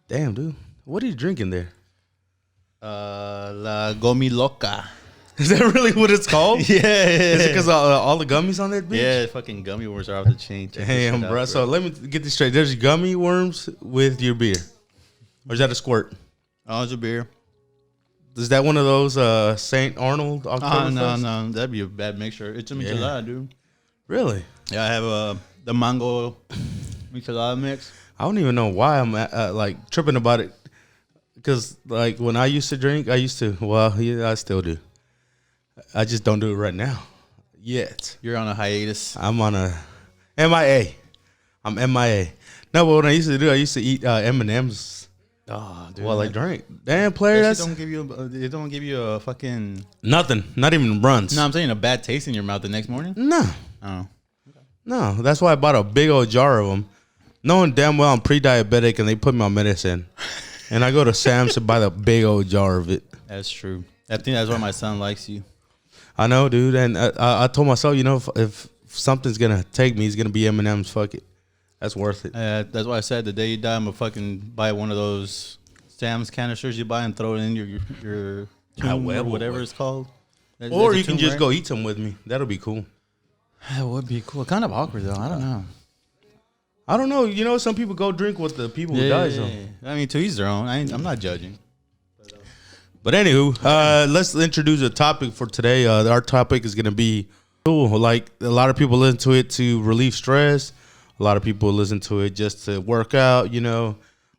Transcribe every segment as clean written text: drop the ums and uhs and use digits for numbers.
Damn, dude. What are you drinking there? La Gomi Loca. Is that really what it's called? Yeah. Is it because all the gummies on that bitch? Yeah, fucking gummy worms are off the chain. Check this Damn, shit bro. out, So let me get this straight. There's gummy worms with your beer. Or is that a squirt? Oh, it's a beer. Is that one of those St. Arnold Oktoberfest? No. That'd be a bad mixture. It's a michelada, dude. Really? Yeah, I have the mango michelada mix. I don't even know why I'm like tripping about it. Because like when I used to drink, I still do. I just don't do it right now. Yet. You're on a hiatus. I'm on a MIA. I'm MIA. No, but what I used to do, I used to eat M&M's Oh, dude. while I drank. Damn, player, That that's shit don't give you a fucking. nothing. Not even runs. No, I'm saying a bad taste in your mouth the next morning. No. Oh, No. That's why I bought a big old jar of them. Knowing damn well I'm pre-diabetic and they put me on medicine. And I go to Sam's to buy the big old jar of it. that's true. I think that's why my son likes you. I know, dude. And I told myself, if something's going to take me, it's going to be M&M's. Fuck it. That's worth it. That's why I said the day you die, I'm gonna fucking buy one of those Sam's canisters you buy and throw it in your tomb or whatever it's called. Or you can just go eat some with me. That'll be cool. That would be cool. Kind of awkward though. I don't know. I don't know. Some people go drink with the people who died. So. I mean, to each their own. I'm not judging. But anywho, let's introduce a topic for today. Our topic is going to be cool. Like a lot of people listen to it to relieve stress. A lot of people listen to it just to work out,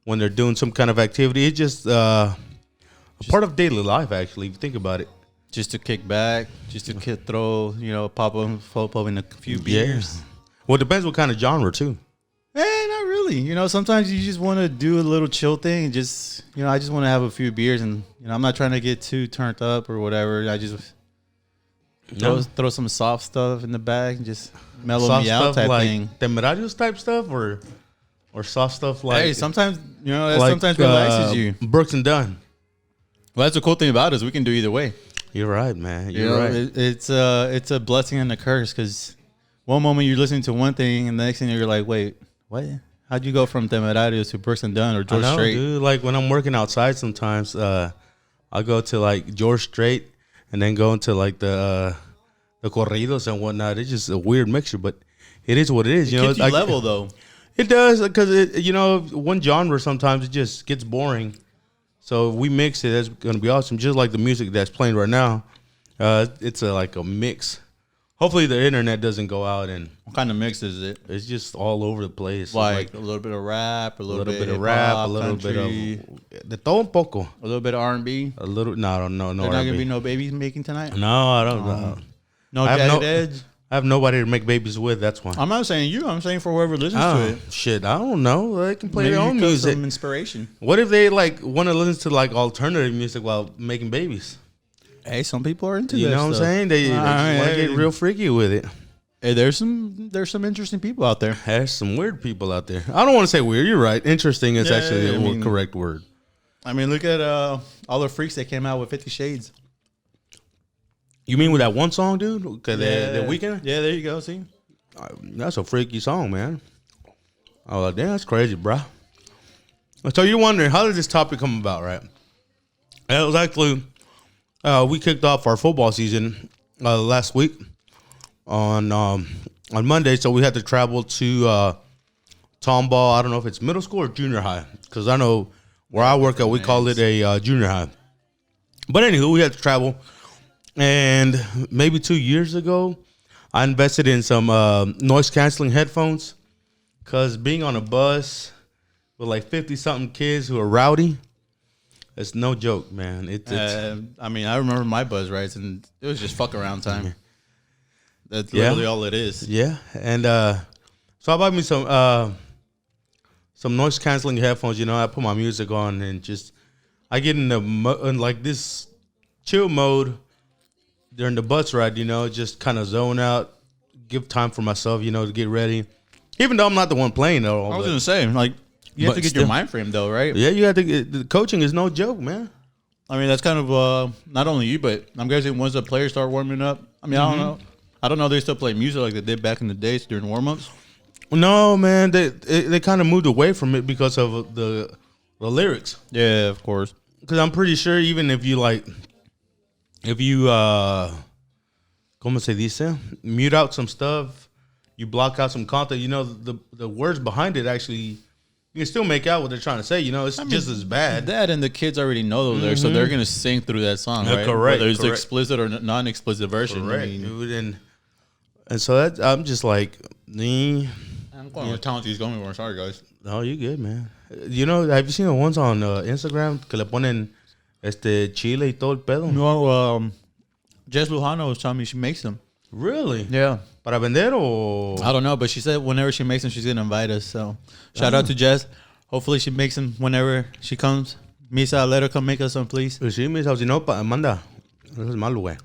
when they're doing some kind of activity. It's just a part of daily life, actually, if you think about it. Just to kick back, just to throw, pop up in a few beers. Yeah. Well, it depends what kind of genre, too. Not really. Sometimes you just want to do a little chill thing. And just, I just want to have a few beers and, I'm not trying to get too turned up or whatever. I just throw some soft stuff in the bag and just mellow Soft me out stuff type like thing. Temerarios type stuff or soft stuff like... Hey, sometimes, that like, sometimes relaxes you. Brooks and Dunn. Well, that's the cool thing about it is we can do either way. You're right, man. You're right. It's a blessing and a curse because one moment you're listening to one thing and the next thing you're like, wait, what? How'd you go from Temerarios to Brooks and Dunn or George Strait? Dude. Like when I'm working outside sometimes, I'll go to like George Strait and then go into like the corridos and whatnot. It's just a weird mixture, but it is what it is. It keeps you like, level though. It does because one genre sometimes it just gets boring. So if we mix it, that's gonna be awesome. Just like the music that's playing right now, it's like a mix. Hopefully the internet doesn't go out and What kind of mix is it? it's just all over the place. Like a little bit of rap, a little bit of of rap, hip-hop, a little country, bit of de todo un poco. a little bit of R&B. A little no. There's not gonna be no babies making tonight. No, I don't know. No I have Jagged no- Edge. I have nobody to make babies with. That's why. I'm not saying you. I'm saying for whoever listens to Oh, it. shit, I don't know. They can play Maybe their own you got music. some inspiration. What if they like want to listen to like alternative music while making babies? Hey, some people are into You that know what I'm stuff. saying? They just want to get real freaky with it. Hey, there's some interesting people out there. There's some weird people out there. I don't want to say weird. You're right. Interesting is actually the I mean- correct word. I mean, look at all the freaks that came out with 50 Shades. You mean with that one song, dude? Okay, the Weeknd? Yeah, there you go. See, That's a freaky song, man. I was like, damn, that's crazy, bro. So you're wondering, how did this topic come about, right? And it was actually, we kicked off our football season last week on Monday, so we had to travel to Tomball. I don't know if it's middle school or junior high, because I know where I work at, we call it a junior high. But anywho, we had to travel, and maybe 2 years ago, I invested in some noise-canceling headphones, because being on a bus with like 50-something kids who are rowdy, it's no joke, man. I mean, I remember my buzz rides, and it was just fuck around time. That's literally all it is. Yeah, and so I bought me some noise-canceling headphones. I put my music on and just I get in like this chill mode during the bus ride. Just kind of zone out, give time for myself. To get ready. Even though I'm not the one playing though. I was gonna say, like, you have to get your mind frame though, right? Yeah, you have to get the coaching is no joke, man. I mean, that's kind of not only you, but I'm guessing once the players start warming up. I mean, I don't know. I don't know. They still play music like they did back in the days during warm-ups. No, man, they kind of moved away from it because of the lyrics. Yeah, of course. Because I'm pretty sure even if you como se dice, mute out some stuff, you block out some content, you know, the words behind it actually, you can still make out what they're trying to say. You know, it's just as bad. That and the kids already know those lyrics, so they're gonna sing through that song, right? Correct. Whether it's explicit or non-explicit version. Correct, I mean, dude. And so that I'm just like, I'm going to tell these going. Sorry, guys. no, you good, man. You know, have you seen the ones on Instagram que le ponen chile y todo el pedo? No, Jess Lujano was telling me she makes them. Really? Yeah. Para vender o? I don't know, but she said whenever she makes them, she's gonna invite us. So shout out to Jess. Hopefully she makes them whenever she comes. Misa, let her come make us some, please. Pues sí, mis, si no, manda. Eso es malo, güey.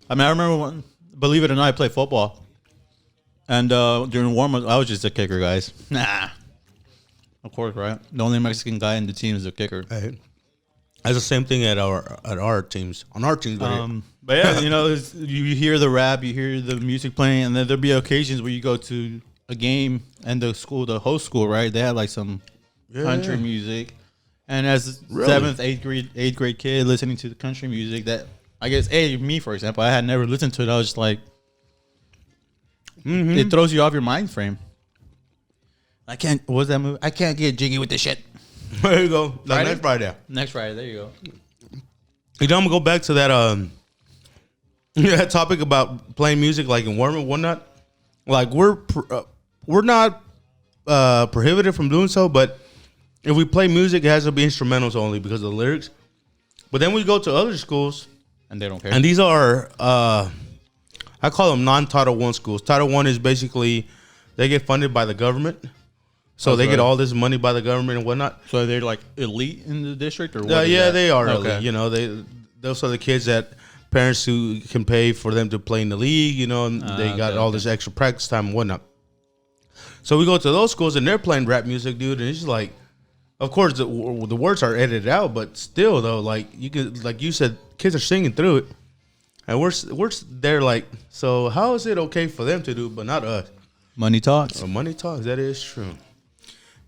I mean, I remember when, believe it or not, I played football. And during warm-up, I was just a kicker, guys. Nah. Of course, right? The only Mexican guy in the team is a kicker. Hey. That's the same thing at our teams. On our teams, But yeah, you know, you hear the rap, you hear the music playing, and then there'll be occasions where you go to a game and the host school, right? They have like some country music. And as seventh, eighth grade kid listening to the country music, that I guess, me for example, I had never listened to it. I was just like, it throws you off your mind frame. What was that movie? I can't get jiggy with this shit. There you go. Like Friday? next Friday. Next Friday, there you go. You know, I'm gonna go back to that that topic about playing music like in warm and whatnot. Like we're not prohibited from doing so, but if we play music, it has to be instrumentals only because of the lyrics. But then we go to other schools, And they don't care. and these are I call them non-Title I schools. Title I is basically they get funded by the government. So they get all this money by the government and whatnot. So they're like elite in the district, or what? Yeah, they are. Okay. Elite. You know, those are the kids that parents who can pay for them to play in the league. You know, and they got all this extra practice time and whatnot. So we go to those schools and they're playing rap music, dude, and it's just like, of course the words are edited out, but still though, like you could, like you said, kids are singing through it, and we're there like, so how is it okay for them to do, but not us? Money talks. Money talks. That is true.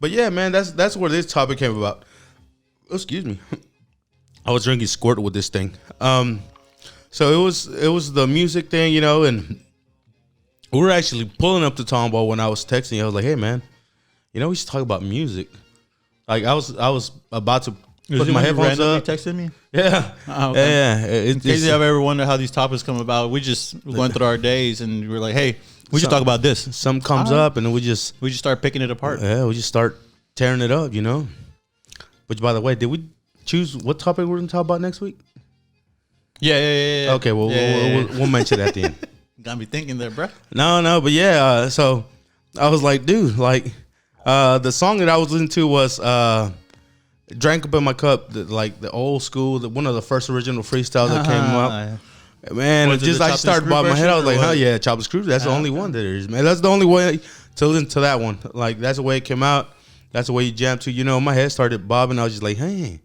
But yeah, man, that's where this topic came about. Oh, excuse me. I was drinking Squirt with this thing. So it was the music thing, you know, and we were actually pulling up to Tombow when I was texting you. I was like, hey man, you know, we should talk about music. Like I was about to put my headphones up. Texted me. Yeah. Oh, okay. Yeah. In case you have ever wondered how these topics come about, we just went through our days and we're like, hey, we should talk about this. Something comes up and then we just start picking it apart. Yeah, we just start tearing it up, you know. Which, by the way, did we choose what topic we're gonna talk about next week? Yeah. Okay, well, we'll mention that at the end. Got me thinking there, bro. No, but yeah. So I was like, dude, like the song that I was listening to was "Drank Up in My Cup," the old school, one of the first original freestyles that came up. Man, Was it just the I Chopped and started Screwed bobbing my head. I was version, like, or "Huh, what? yeah, Chopped and Screwed." That's the only one there is, man. That's the only way to listen to that one. Like that's the way it came out. That's the way you jam to. You know, my head started bobbing. I was just like, hey.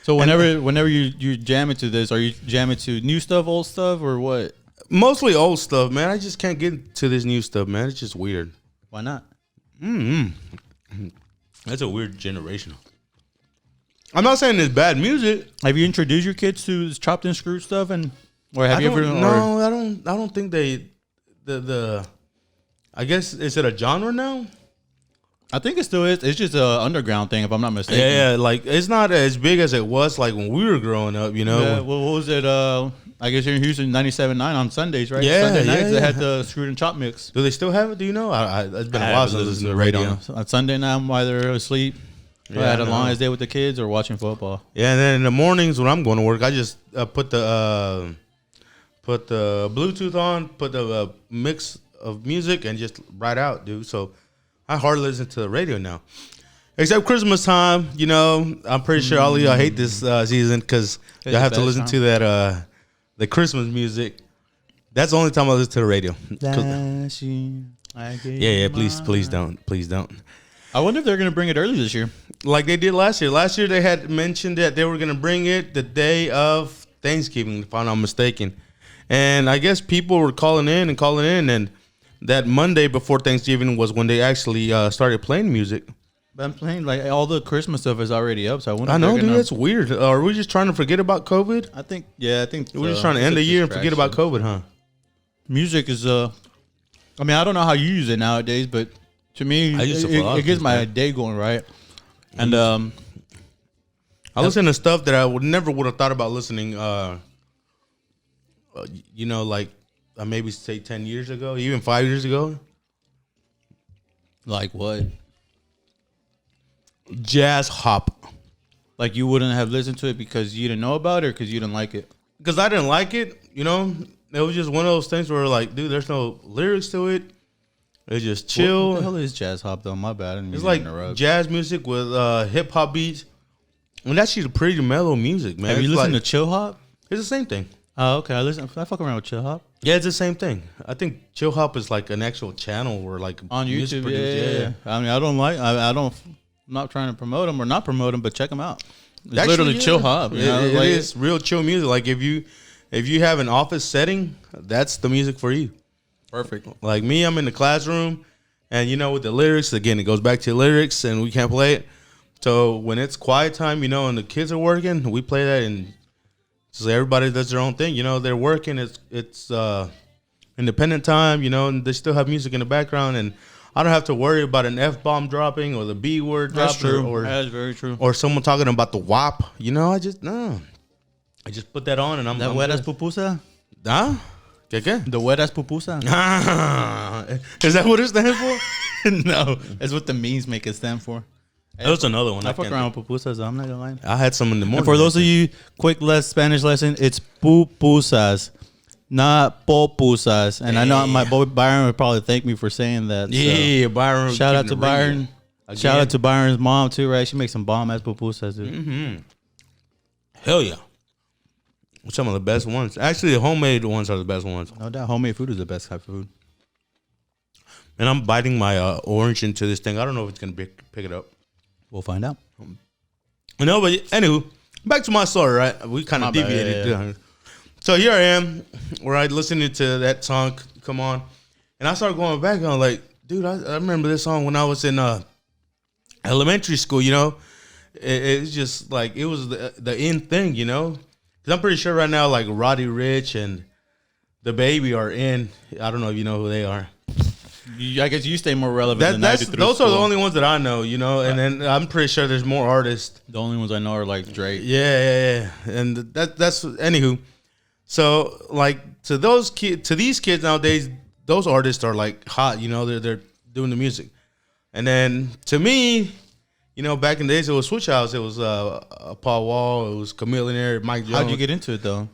So whenever you jam into this, are you jamming to new stuff, old stuff, or what? Mostly old stuff, man. I just can't get into this new stuff, man. It's just weird. Why not? That's a weird generation. I'm not saying it's bad music. Have you introduced your kids to this Chopped and Screwed stuff, or have you ever? No, I don't think they. I guess is it a genre now? I think it still is. It's just an underground thing, if I'm not mistaken. Yeah, like it's not as big as it was like when we were growing up. You know. Yeah, well, what was it? I guess you're in Houston, 97.9 on Sundays, right? Yeah, Sunday nights yeah. they had the Screwed and Chopped mix. Do they still have it? Do you know? It's been a while since I listened to the radio. On Sunday night, I'm either asleep, I had a long ass day with the kids, or watching football. Yeah, and then in the mornings when I'm going to work, I just put the Bluetooth on, put the mix of music, and just ride out, dude. So I hardly listen to the radio now, except Christmas time. You know, I'm pretty sure all of y'all hate this season because y'all have to listen to that the Christmas music. That's the only time I listen to the radio. Yeah. Please don't. I wonder if they're gonna bring it early this year. Like they did last year. Last year they had mentioned that they were gonna bring it the day of Thanksgiving, if I'm not mistaken. And I guess people were calling in, and that Monday before Thanksgiving was when they actually started playing music. But I'm playing like all the Christmas stuff is already up, so I wonder. I know, dude. That's weird. Are we just trying to forget about COVID? I think We're just trying to end the year and forget about COVID, huh? Music is I mean, I don't know how you use it nowadays, but to me, I use it for a lot it of gets things, my man. day going right. And I listen to stuff that I would have thought about listening. You know, like maybe say 10 years ago, even 5 years ago. like what? Jazz hop. Like you wouldn't have listened to it because you didn't know about it or because you didn't like it? Because I didn't like it, you know. It was just one of those things where, like, dude, there's no lyrics to it. It's just chill. What the hell is jazz hop though? My bad. I didn't It's mean to like interrupt. jazz music with hip hop beats. And that's actually pretty mellow music, man. Have you It's listened like, to chill hop? It's the same thing. Oh, okay. I fuck around with chill hop Yeah, it's the same thing. I think Chill Hop is like an actual channel where like on music YouTube. produced. Yeah. I mean, I don't like. I don't. I'm not trying to promote them or not promote them, but check them out. It's Actually, literally yeah. chill hop. You know? It Like, is real chill music. Like if you have an office setting, that's the music for you. perfect. Like me, I'm in the classroom, and you know, with the lyrics, again, it goes back to the lyrics, and we can't play it. So when it's quiet time, you know, and the kids are working, we play that, and so everybody does their own thing. You know, they're working. It's independent time. You know, and they still have music in the background, and I don't have to worry about an F-bomb dropping or the B word dropping. That's true. Or That's very true. or someone talking about the WAP. You know, I just put that on, and I'm That I'm wet ass good. pupusa. Huh? ¿Qué? The wet ass pupusa. Is that what it stands for? No, that's what the memes make it stand for. That was another one. I fuck around with pupusas. I'm not gonna lie. I had some in the morning. And for those of you quick Spanish lesson, it's pupusas, not popusas. And I know my boy Byron would probably thank me for saying that. so. Yeah, Byron. Shout out keeping to it real. Byron. Again. Shout out to Byron's mom too, right? She makes some bomb ass pupusas, dude. Hell yeah. Some of the best ones. Actually, the homemade ones are the best ones. No doubt, homemade food is the best type of food. And I'm biting my orange into this thing. I don't know if it's gonna pick it up. We'll find out. No, but anywho, back to my story. Right, we kind My of bad, deviated. yeah. So here I am, where I listening to that song come on, and I started going back. And I'm like, dude, I remember this song when I was in elementary school. You know, it's just like it was the in thing. You know, because I'm pretty sure right now, like Roddy Ricch and the Baby are in. I don't know if you know who they are. I guess you stay more relevant than I do. Those are the only ones that I know, you know, and then I'm pretty sure there's more artists. The only ones I know are like Drake. Yeah. And that's anywho. So like to these kids nowadays, those artists are like hot, you know, they're doing the music. And then to me, you know, back in the days it was Switch House, it was Paul Wall, it was Chameleon, Mike Jones. How'd you get into it though?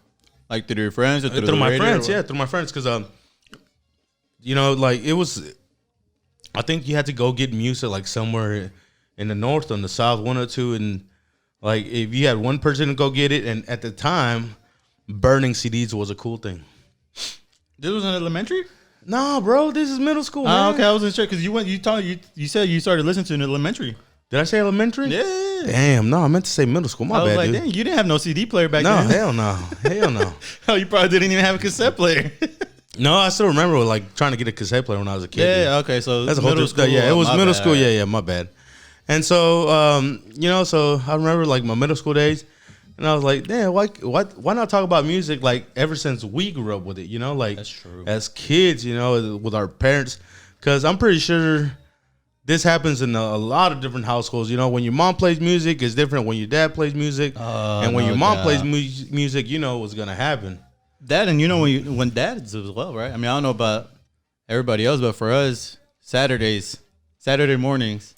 Like through your friends or through the my radio friends, or yeah, what? through my friends, because you know, like it was. I think you had to go get music like somewhere in the north, on the south, one or two, and like if you had one person to go get it, and at the time, burning CDs was a cool thing. This was in elementary? Nah, bro, this is middle school. Man. Okay, I wasn't sure because you said you started listening to it in elementary. Did I say elementary? Yeah. Damn, no, I meant to say middle school. My I was bad, like, dude. dang, you didn't have no CD player back No, then. hell no, hell no. Hell, you probably didn't even have a cassette player. No, I still remember like trying to get a cassette player when I was a kid. dude. Yeah, okay, so That's a whole middle different. school. Yeah, it was my middle bad. school. Yeah, my bad. And so, you know, so I remember like my middle school days, and I was like, damn, why not talk about music like ever since we grew up with it? You know, like That's true. as kids, you know, with our parents, because I'm pretty sure this happens in a lot of different households. You know, when your mom plays music, it's different when your dad plays music, and when no your mom doubt. plays music, you know what's gonna happen. That and you know when dads as well, right? I mean, I don't know about everybody else, but for us, Saturday mornings,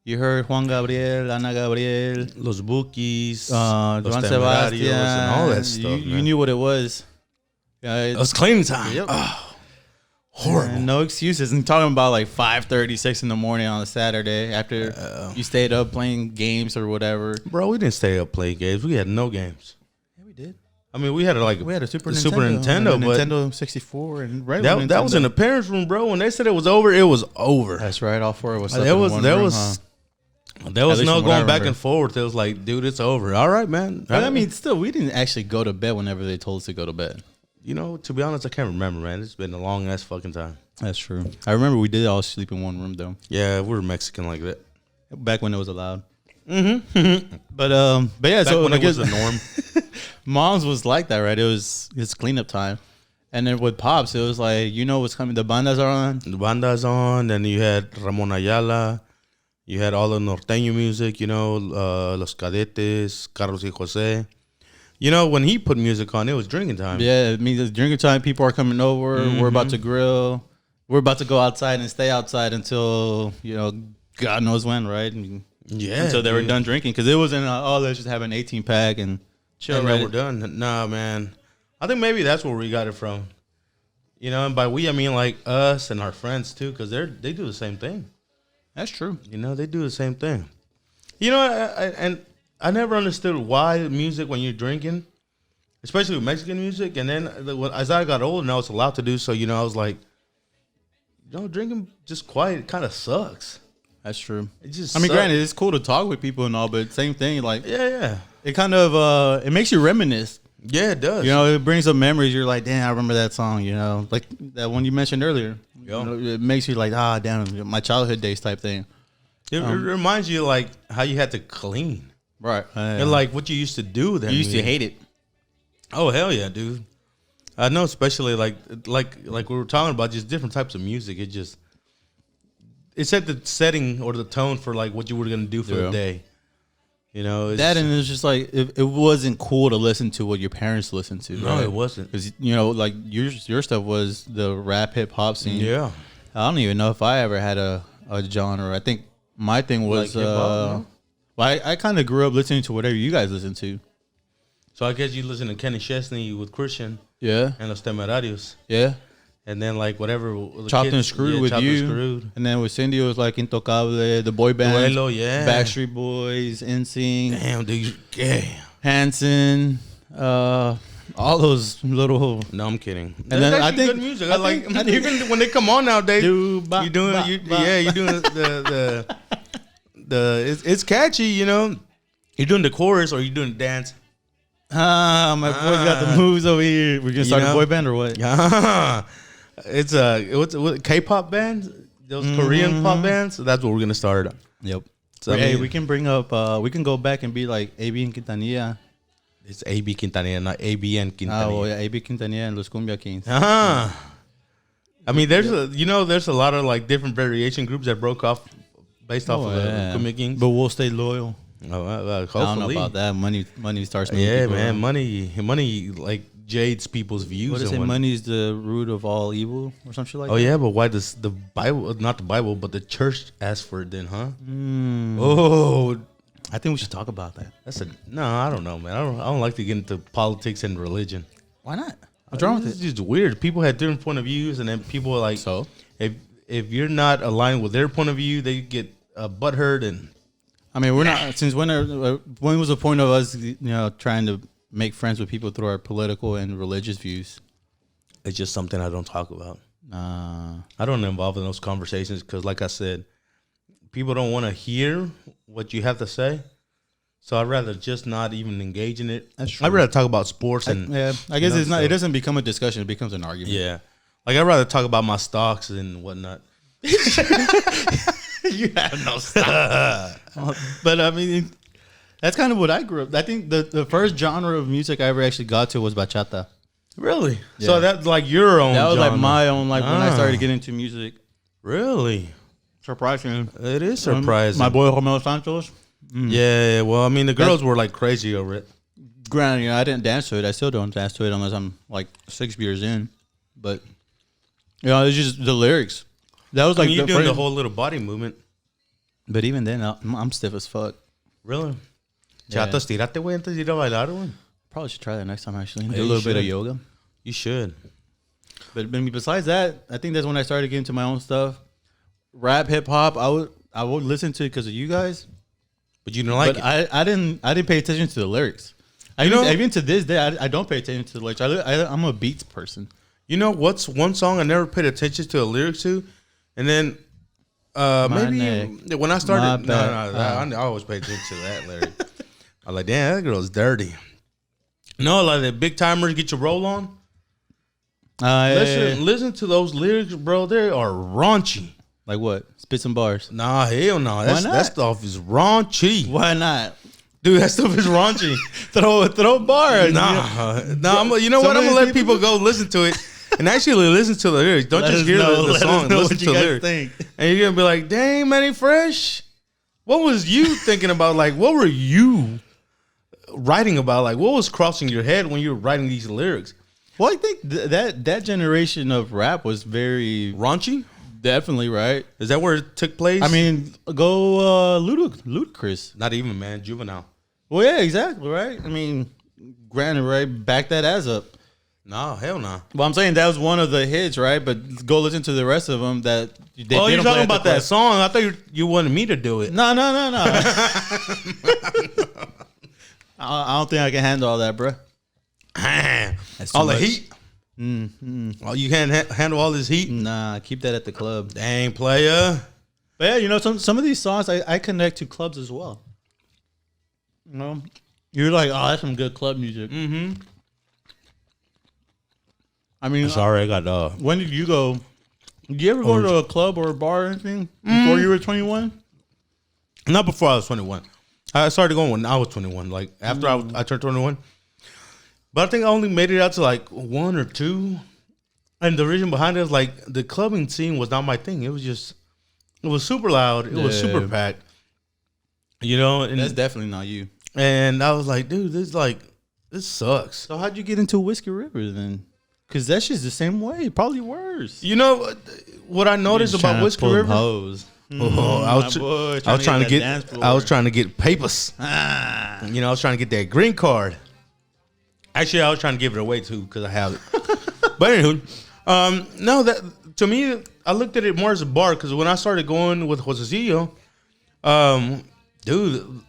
you heard Juan Gabriel, Ana Gabriel, Los Bookies, Juan Los Sebastian, Temerarios, and all that stuff. You man. knew what it was. Yeah, It was cleaning time. Yep. Oh, horrible. and no excuses. And talking about like 5:30, 6 in the morning on a Saturday after you stayed up playing games or whatever. Bro, we didn't stay up playing games. We had no games. Yeah, we did. I mean, we had a Super Nintendo, and a but Nintendo 64 and regular that was in the parents' room, bro. When they said it was over, it was over. That's right. All four of us. There was no least going from what I back remember. and forth. It was like, dude, it's over. All right, man. But I mean, still, we didn't actually go to bed whenever they told us to go to bed. You know, to be honest, I can't remember, man. It's been a long ass fucking time. That's true. I remember we did all sleep in one room though. Yeah, we're Mexican like that. Back when it was allowed. Mm-hmm. But yeah, Back so when I it was guess the norm. mom's was like that, right? It's cleanup time. And then with Pops, it was like, you know what's coming, the bandas are on. The banda's on. Then you had Ramon Ayala. You had all the norteño music, you know, Los Cadetes, Carlos y Jose. You know, when he put music on, it was drinking time. Yeah, it means it's drinking time, people are coming over, we're about to grill. We're about to go outside and stay outside until, you know, God knows when, right? And Yeah. until they were done drinking. Because it wasn't, let's just have an 18-pack and chill, And right? then we're done. Nah, man. I think maybe that's where we got it from. You know, and by we, I mean like us and our friends too, because they do the same thing. That's true. You know, they do the same thing. You know, and I never understood why music when you're drinking, especially with Mexican music, and then as I got older and I was allowed to do so, you know, I was like, you know, drinking just quiet kind of sucks. That's true. It just I mean, sucks. granted, it's cool to talk with people and all, but same thing. Like, Yeah. it kind of, it makes you reminisce. Yeah, it does. You know, it brings up memories. You're like, damn, I remember that song, you know, like that one you mentioned earlier. Yeah. You know, it makes you like, damn, my childhood days type thing. It reminds you like how you had to clean. Right. And like what you used to do then. you used to hate it. Oh hell yeah, dude! I know, especially like we were talking about, just different types of music. It set the setting or the tone for like what you were gonna do for the day. You know, That and it's just like it wasn't cool to listen to what your parents listened to. no, it wasn't. Because you know, like your stuff was the rap hip hop scene. Yeah, I don't even know if I ever had a genre. I think my thing was Like hip-hop, no? well, I kind of grew up listening to whatever you guys listen to. so I guess you listen to Kenny Chesney with Christian Yeah, and Los Temerarios, yeah. and then like whatever the Chopped kids- and Screwed yeah, with Chopped you, and Screwed. and then with Cindy it was like Intocable, the boy band, Duelo, yeah. Backstreet Boys, NSYNC, Damn, dude, yeah. Hanson, all those little. No, I'm kidding. And then I think- good music. I I like think- even when they come on nowadays. Do ba- You're doing, ba- you, ba- yeah, you're doing the it's catchy, you know. You're doing the chorus or you're doing the dance. My boy's got the moves over here. We're gonna start know? a boy band or what? Yeah, it's what K-pop bands, those Korean pop bands. So that's what we're gonna start. Yep. So, I Hey, mean, we can bring up. We can go back and be like AB and Quintanilla. it's AB Quintanilla, not ABN Quintanilla. Oh yeah, AB Quintanilla and Los Cumbia Kings. I mean, there's a lot of like different variation groups that broke off based off of the Cumbia Kings. But we'll stay loyal. Hopefully. I don't know about that. Money starts. moving Yeah, people man, around. money like jades people's views. What is and it? what- Money is the root of all evil, or some shit like Oh that. yeah, but why does the Bible, not the Bible, but the church ask for it then, huh? Mm. Oh, I think we should talk about that. no, I don't know, man. I don't like to get into politics and religion. Why not? What's wrong with It's it? just weird. People have different point of views, and then people are like, So if you're not aligned with their point of view, they get butthurt and. I mean, we're not. Since when was the point of us, trying to make friends with people through our political and religious views? It's just something I don't talk about. Nah. I don't involve in those conversations because, like I said, people don't want to hear what you have to say. So I'd rather just not even engage in it. That's true. I'd rather talk about sports and I guess it's not. so- It doesn't become a discussion. It becomes an argument. yeah, like I'd rather talk about my stocks and whatnot. You have no style. But I mean, that's kind of what I grew up. I think the first genre of music I ever actually got to was bachata. Really? Yeah. So that's like your own. That was like genre. my own. Like when I Ah. started getting into music. Really? Surprising. It is surprising. My boy Romeo Santos. Yeah. Well, I mean, the girls were like crazy over it. Granted, I didn't dance to it. I still don't dance to it unless I'm like 6 years in. But it's just the lyrics. That was I like mean, you're doing first- the whole little body movement. But even then, I'm stiff as fuck. Really? Yeah. Chato, estírate, güey, antes de ir a bailar, güey. Probably should try that next time. Actually, Yeah, do a you little bit of should. yoga. You should. But besides that, I think that's when I started getting to my own stuff. Rap, hip hop. I would listen to it because of you guys. But you don't like But it. I didn't pay attention to the lyrics. Even to this day, I don't pay attention to the lyrics. I'm a beats person. You know what's one song I never paid attention to the lyrics to? And then maybe neck, when I started, my back. I always pay attention to that lyric. I'm like, damn, that girl's dirty. No, like the big timers get your roll on. Listen to those lyrics, bro. They are raunchy. Like what? Spit some bars. Nah, hell no. That stuff is raunchy. Why not? Dude, that stuff is raunchy. throw bars. Nah. You know what? I'm gonna let people go listen to it and actually listen to the lyrics. Don't just hear the song. Listen to the lyrics. And you're gonna be like, "Dang, Manny Fresh, what was you thinking about? Like, what were you writing about? Like, what was crossing your head when you were writing these lyrics?" Well, I think that generation of rap was very Raunchy? definitely right. Is that where it took place? I mean, go Ludacris. not even, man. Juvenile. Well, yeah, exactly, right? I mean, granted, right? Back that ass up. No, hell no. Well, I'm saying that was one of the hits, right? But go listen to the rest of them that they Oh, you're didn't play talking at the about that club. song. I thought you wanted me to do it. No. I don't think I can handle all that, bro. All the much. heat. Oh, you can't handle all this heat? Nah, keep that at the club. Dang, player. But yeah, you know, some of these songs I connect to clubs as well. You know, you're like, oh, that's some good club music. Mm-hmm. I mean, Sorry, I got when did you go? Did you ever go to a club or a bar or anything before you were 21? not before I was 21. I started going when I was 21, like after I turned 21. But I think I only made it out to like 1 or 2. And the reason behind it is like the clubbing scene was not my thing. It was super loud. It was super packed. You know, and That's definitely not you. And I was like, dude, this sucks. So how'd you get into Whiskey River then? Because that shit's the same way, probably worse. You know what I noticed about Whiskey River? Hoes. I was trying to get papers. Ah. You know, I was trying to get that green card. Actually, I was trying to give it away too because I have it. But anywho, no, that to me, I looked at it more as a bar because when I started going with Josecillo, dude,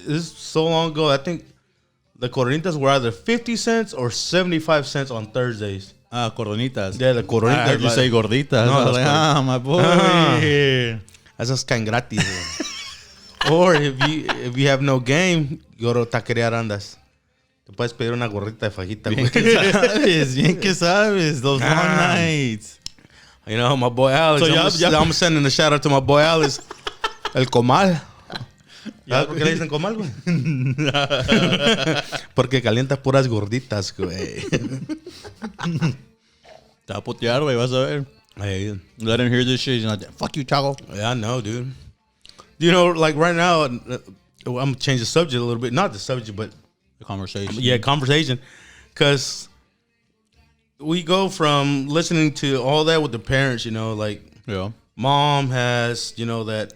this is so long ago. I think the coronitas were either 50 cents or 75 cents on Thursdays. Coronitas. Yeah, the coronitas. I heard you say gorditas. No, I was that's like, my boy. Esas caen gratis. Or if you have no game, go to Taqueria Arandas. Te puedes pedir una gorrita de fajita. Bien que sabes. Those long nights. You know, my boy Alex. So I'm sending a shout out to my boy Alex. El Comal. ¿Sabes por qué le dicen Comal, güey? Porque calienta puras gorditas, güey. Te va a putear, güey. Vas a ver. Hey, Let him hear this shit. He's like, fuck you, Chago. yeah, I know, dude. You know, like right now, I'm going to change the subject a little bit. Not the subject, but The conversation. yeah, conversation. Because we go from listening to all that with the parents, you know, like Yeah. mom has, you know, that,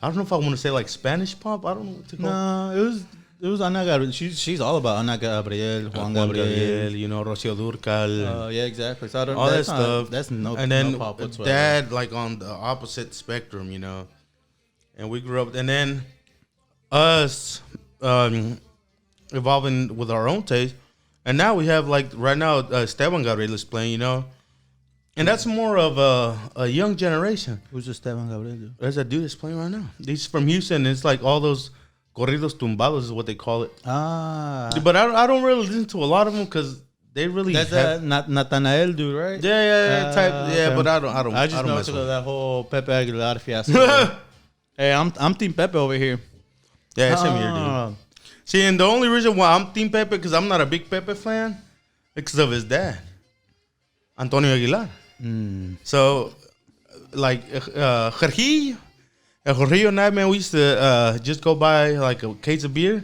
I don't know if I want to say like Spanish pop. I don't know what to call it. No, it was Ana Gabriel. She's all about Ana Gabriel, Juan Gabriel. you know, Rocío Dúrcal. Yeah, exactly. So I don't, all that that's not- stuff. That's no, and then no pop whatsoever. dad, like on the opposite spectrum, you know. And we grew up, and then us evolving with our own taste. And now we have, like, right now, Esteban Gabriel is playing, you know. And that's more of a young generation. Who's Esteban Gabriel? There's a dude that's playing right now. He's from Houston. It's like all those corridos tumbados is what they call it. Ah. But I don't really listen to a lot of them because they really That's have... Nathanael dude, right? Yeah, type. Yeah, okay. but I don't I just know mess with it. that whole Pepe Aguilar fiasco. Hey, I'm Team Pepe over here. Yeah, it's him here, dude. See, and the only reason why I'm Team Pepe, because I'm not a big Pepe fan, is because of his dad, Antonio Aguilar. So, like, Jorge and I, man, we used to just go buy, like, a case of beer,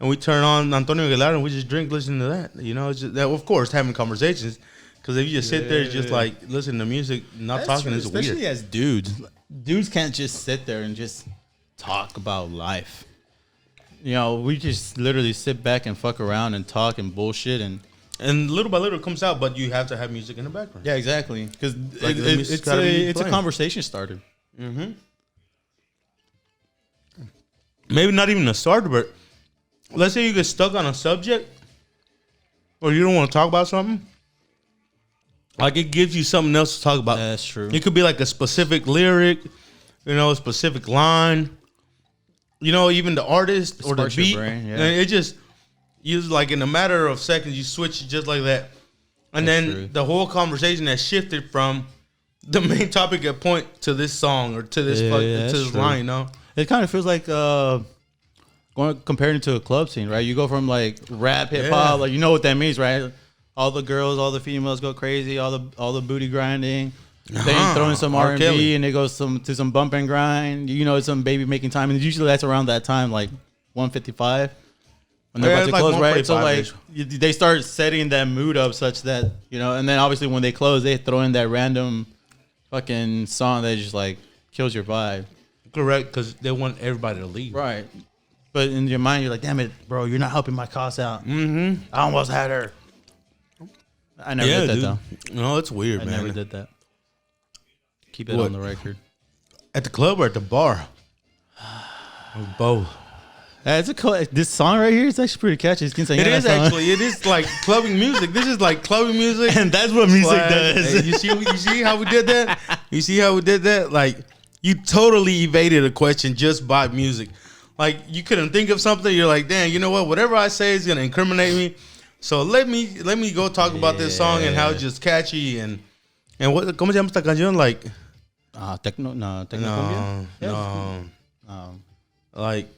and we turn on Antonio Aguilar, and we just drink, listening to that. You know, it's just, of course, having conversations, because if you just sit there just, like, listening to music, not talking is weird. Especially as dudes. Dudes can't just sit there and just talk about life. You know, we just literally sit back and fuck around and talk and bullshit And little by little it comes out, but you have to have music in the background. yeah, exactly. Because Like, the music's gotta be it's a playing. conversation starter. Maybe not even a starter, but let's say you get stuck on a subject or you don't want to talk about something. Like, it gives you something else to talk about. That's true. It could be like a specific lyric, you know, a specific line, you know, even the artist or the Sparks your beat. brain, yeah. And it just, you like in a matter of seconds, you switch it just like that. And That's then true. the whole conversation has shifted from the main topic at point to this song or to this Yeah, to that's this true. line, you know? It kind of feels like going comparing it to a club scene, right? You go from like rap, hip hop, Yeah. like you know what that means, right? All the girls, all the females go crazy, all the booty grinding. Then you throw in some R. R and Kelly. B, and it goes to some bump and grind. You know, it's some baby making time, and usually that's around that time, like 1:55 when they're Yeah, about it's to like close, right? So 1:45-ish. like they start setting that mood up such that and then obviously when they close, they throw in that random fucking song that just like kills your vibe. Correct, because they want everybody to leave. Right. But in your mind, you're like, damn it, bro, you're not helping my cause out. Mm-hmm. I almost had her. I never did that, though. No, it's weird, I man. never did that. Keep it What? on the record. At the club or at the bar? Or both. It's this song right here is actually pretty catchy. It It is actually. It is like clubbing music. This is like clubbing music. And that's what music Slash- does. Hey, you see how we did that? You see how we did that? Like you totally evaded a question just by music. Like you couldn't think of something. You're like, damn, you know what? Whatever I say is gonna incriminate me. So let me go talk about this song and how it's just catchy and what. ¿Cómo se llama esta canción? Like Techno no, cumbia? no, Um, like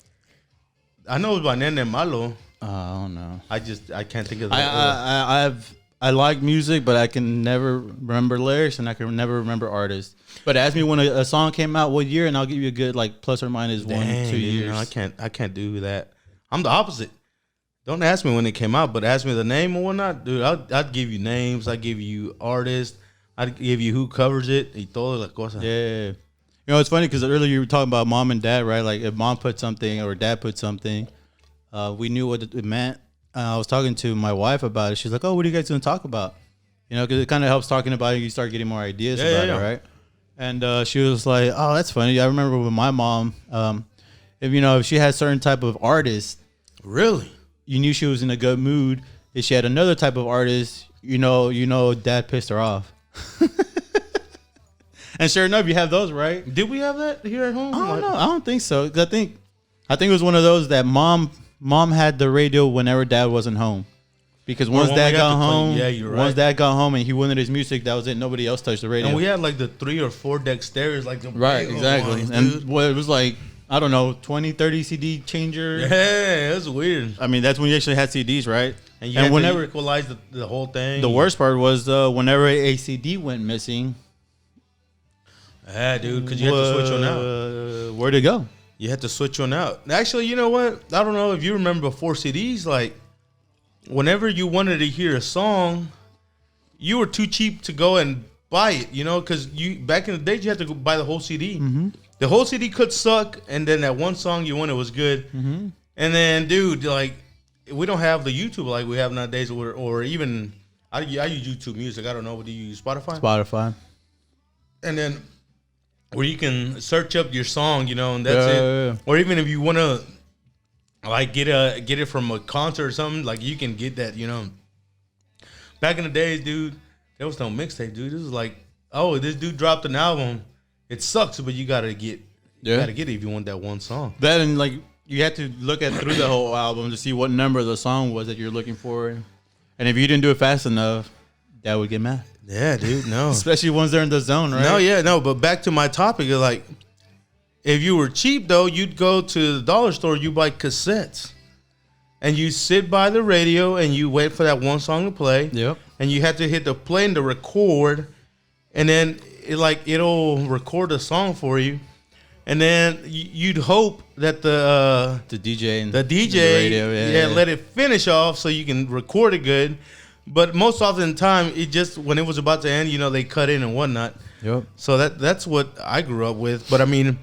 I know it's by Nene Malo. I don't know. I can't think of the. I like music, but I can never remember lyrics and I can never remember artists. But ask me when a song came out, what year, and I'll give you a good like plus or minus Dang, 1-2 dude, years. no, I can't do that. I'm the opposite. Don't ask me when it came out, but ask me the name or whatnot, dude. I'd give you names. I'd give you artists. I'd give you who covers it. Y todas las cosas. Yeah. You know, it's funny because earlier you were talking about mom and dad, right? Like if mom put something or dad put something, we knew what it meant. I was talking to my wife about it. She's like, "Oh, what are you guys going to talk about?" You know, because it kind of helps talking about it. You start getting more ideas about it, right? And she was like, "Oh, that's funny. I remember with my mom, if she had certain type of artist, Really? you knew she was in a good mood. If she had another type of artist, dad pissed her off." And sure enough, you have those, right? Did we have that here at home? I don't know. I don't think so. 'Cause I think it was one of those that mom had the radio whenever dad wasn't home. Because once when dad we got got the home, yeah, you're once right. dad got home and he wanted his music, that was it. Nobody else touched the radio. And we had like the 3 or 4 deck stereos, like the right, big old exactly. ones, And dude. it was like, I don't know, 20, 30 CD changer. Yeah, that's weird. I mean, that's when you actually had CDs, right? And you had to equalize the whole thing. The worst part was whenever a CD went missing. Yeah, dude, because you had to switch on out. Where'd it go? You had to switch on out. Actually, you know what? I don't know if you remember before CDs, like, whenever you wanted to hear a song, you were too cheap to go and buy it, because back in the day, you had to go buy the whole CD. Mm-hmm. The whole CD could suck, and then that one song you wanted was good. Mm-hmm. And then, dude, like, we don't have the YouTube like we have nowadays, or even, I use YouTube Music. I don't know. What do you use? Spotify. And then where you can search up your song, and that's Yeah, it. yeah, yeah. Or even if you want to, like, get it from a concert or something, like, you can get that, Back in the days, dude, there was no mixtape, dude. This was like, oh, this dude dropped an album. It sucks, but you gotta get it if you want that one song. That and like you had to look through the whole album to see what number the song was that you're looking for, and if you didn't do it fast enough, Dad would get mad. Yeah, dude, no. Especially once they're in the zone, right? No, yeah, no. But back to my topic, like, if you were cheap though, you'd go to the dollar store, you buy cassettes, and you sit by the radio and you wait for that one song to play. Yep. And you have to hit the play and the record, and then it'll record a song for you, and then you'd hope that the DJ and the DJ the radio, let it finish off so you can record it good. But most often the time, it just when it was about to end, they cut in and whatnot. Yep. So that's what I grew up with. But I mean,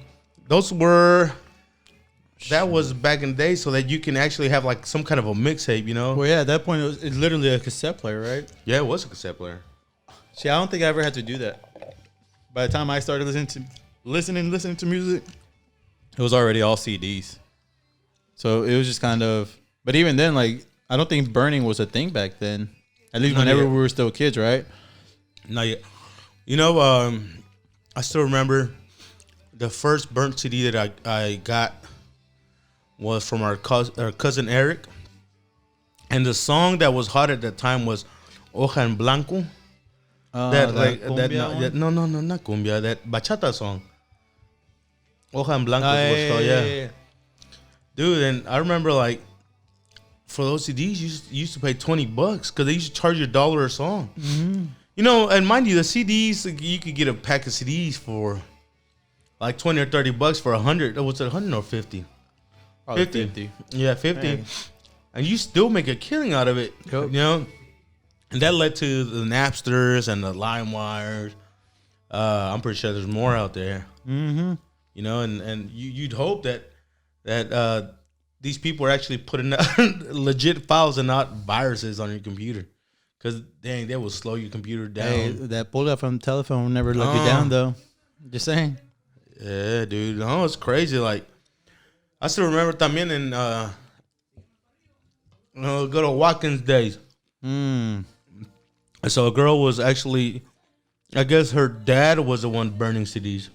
that was back in the day, so that you can actually have like some kind of a mixtape, Well, yeah, at that point it's literally a cassette player, right? Yeah, it was a cassette player. See, I don't think I ever had to do that. By the time I started listening to music, it was already all CDs. So it was just kind of. But even then, like, I don't think burning was a thing back then. At least Not whenever yet. we were still kids, right? Not yet. I still remember the first burnt CD that I got was from our cousin Eric, and the song that was hot at that time was Hoja en Blanco. No, not cumbia. That bachata song. Hoja en Blanco was called, yeah. Dude, and I remember like for those CDs, you used to pay $20 because they used to charge you $1 a song. Mm-hmm. You know, and mind you, the CDs you could get a pack of CDs for like $20 or $30 for 100. Was it 100 or 50? 50. Yeah, 50. Man. And you still make a killing out of it. Yep. You know, and that led to the Napsters and the LimeWires. I'm pretty sure there's more out there. Mm-hmm. You know, and you'd hope that these people are actually putting legit files and not viruses on your computer, because dang, they will slow your computer down. Hey, that bullet from telephone will never let you down, though. Just saying. Yeah, dude. No, it's crazy. Like, I still remember también in go to Watkins days. Mm. So a girl was actually, I guess her dad was the one burning CDs.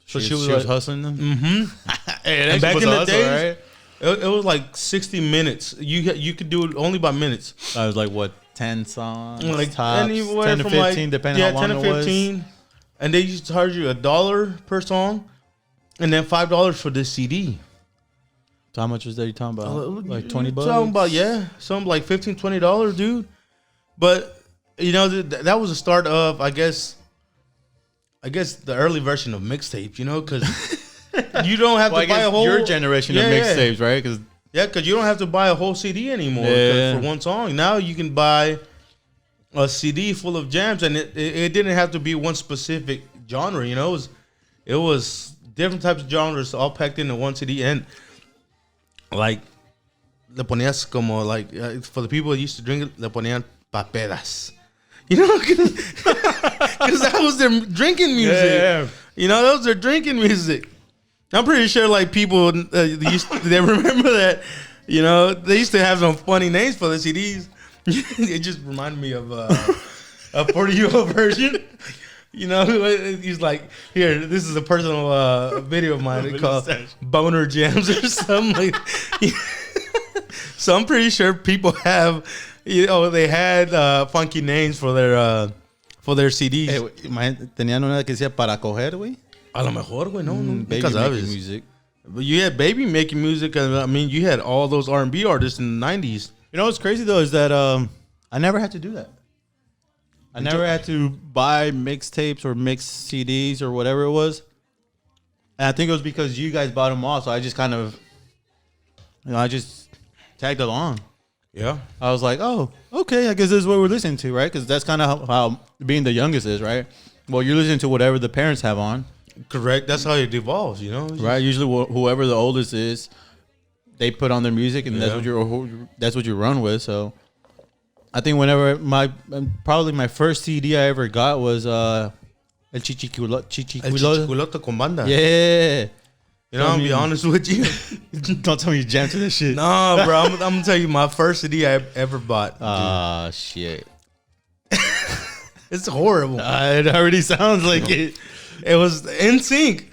So she was hustling them. Mm-hmm. Hey, and back in the days, right? it was like 60 minutes. You could do it only by minutes. I was like, what, 10 songs? Like tops, anywhere 10 to from 15, like, depending on how long 10 to 15. it was. And they used to charge you $1 per song, and then $5 for the CD. So how much was that you talking about? Like $20? Talking about, something like $15, $20, dude. But you know that was the start of, I guess the early version of mixtapes. You know, because you don't have to buy a whole your generation of mixtapes, right? Because you don't have to buy a whole CD anymore for one song. Now you can buy a CD full of jams, and it didn't have to be one specific genre. You know, it was different types of genres all packed into one CD, and like le ponías como like for the people that used to drink it, le ponían papedas. You know, because that was their drinking music. Yeah. You know, that was their drinking music. I'm pretty sure like people they remember that. You know, they used to have some funny names for the CDs. It just reminded me of a 40-year-old version. You know, he's like, here, this is a personal video of mine called Boner Jams or something. Like, so I'm pretty sure people have, they had funky names for their CDs. Hey, tenían una que decía para coger, güey. A lo mejor, güey, no, Baby making music. But you had Baby making music, and I mean, you had all those R&B artists in the 90s. You know what's crazy though is that I never had to do that. I never had to buy mixtapes or mix CDs or whatever it was. And I think it was because you guys bought them all, so I just kind of, I just tagged along. Yeah. I was like, oh, okay, I guess this is what we're listening to, right? Because that's kind of how being the youngest is, right? Well, you're listening to whatever the parents have on. Correct. That's how it evolves, you know? Right. Usually whoever the oldest is, they put on their music, and that's what you run with. So I think whenever probably my first CD I ever got was El Chichiculote con Banda. Yeah. You know, I'm gonna be honest with you. Don't tell me you jammed to this shit. Nah, bro. I'm gonna tell you my first CD I ever bought. Ah, shit. It's horrible. It already sounds like it. It was NSYNC.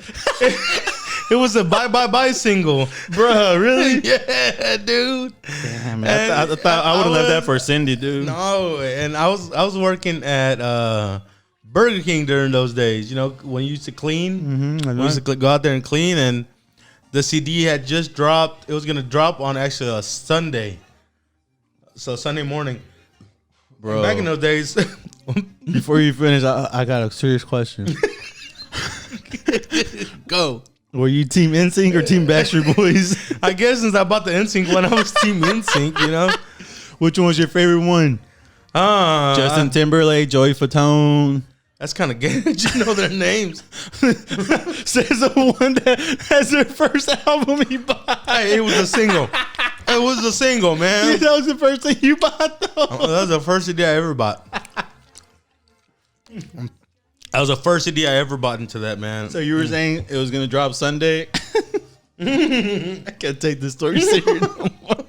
It was a Bye Bye Bye single. Bro, really? Yeah, dude. Damn, man. I thought I would have left that for Cindy, dude. No, and I was working at Burger King during those days. You know, when you used to clean. Mm-hmm, we used to go out there and clean, and the CD had just dropped. It was gonna drop on actually a Sunday. So Sunday morning. Bro. And back in those days. Before you finish, I got a serious question. Go. Were you Team NSYNC or Team Backstreet Boys? I guess since I bought the NSYNC one, I was Team NSYNC, you know? Which one was your favorite one? Justin Timberlake, Joey Fatone. That's kind of gay that you know their names. Says the one that has their first album he bought. Hey, it was a single. It was a single, man. That was the first thing you bought, though. That was the first CD I ever bought. That was the first CD I ever bought into that, man. So you were saying it was going to drop Sunday? I can't take this story serious no more.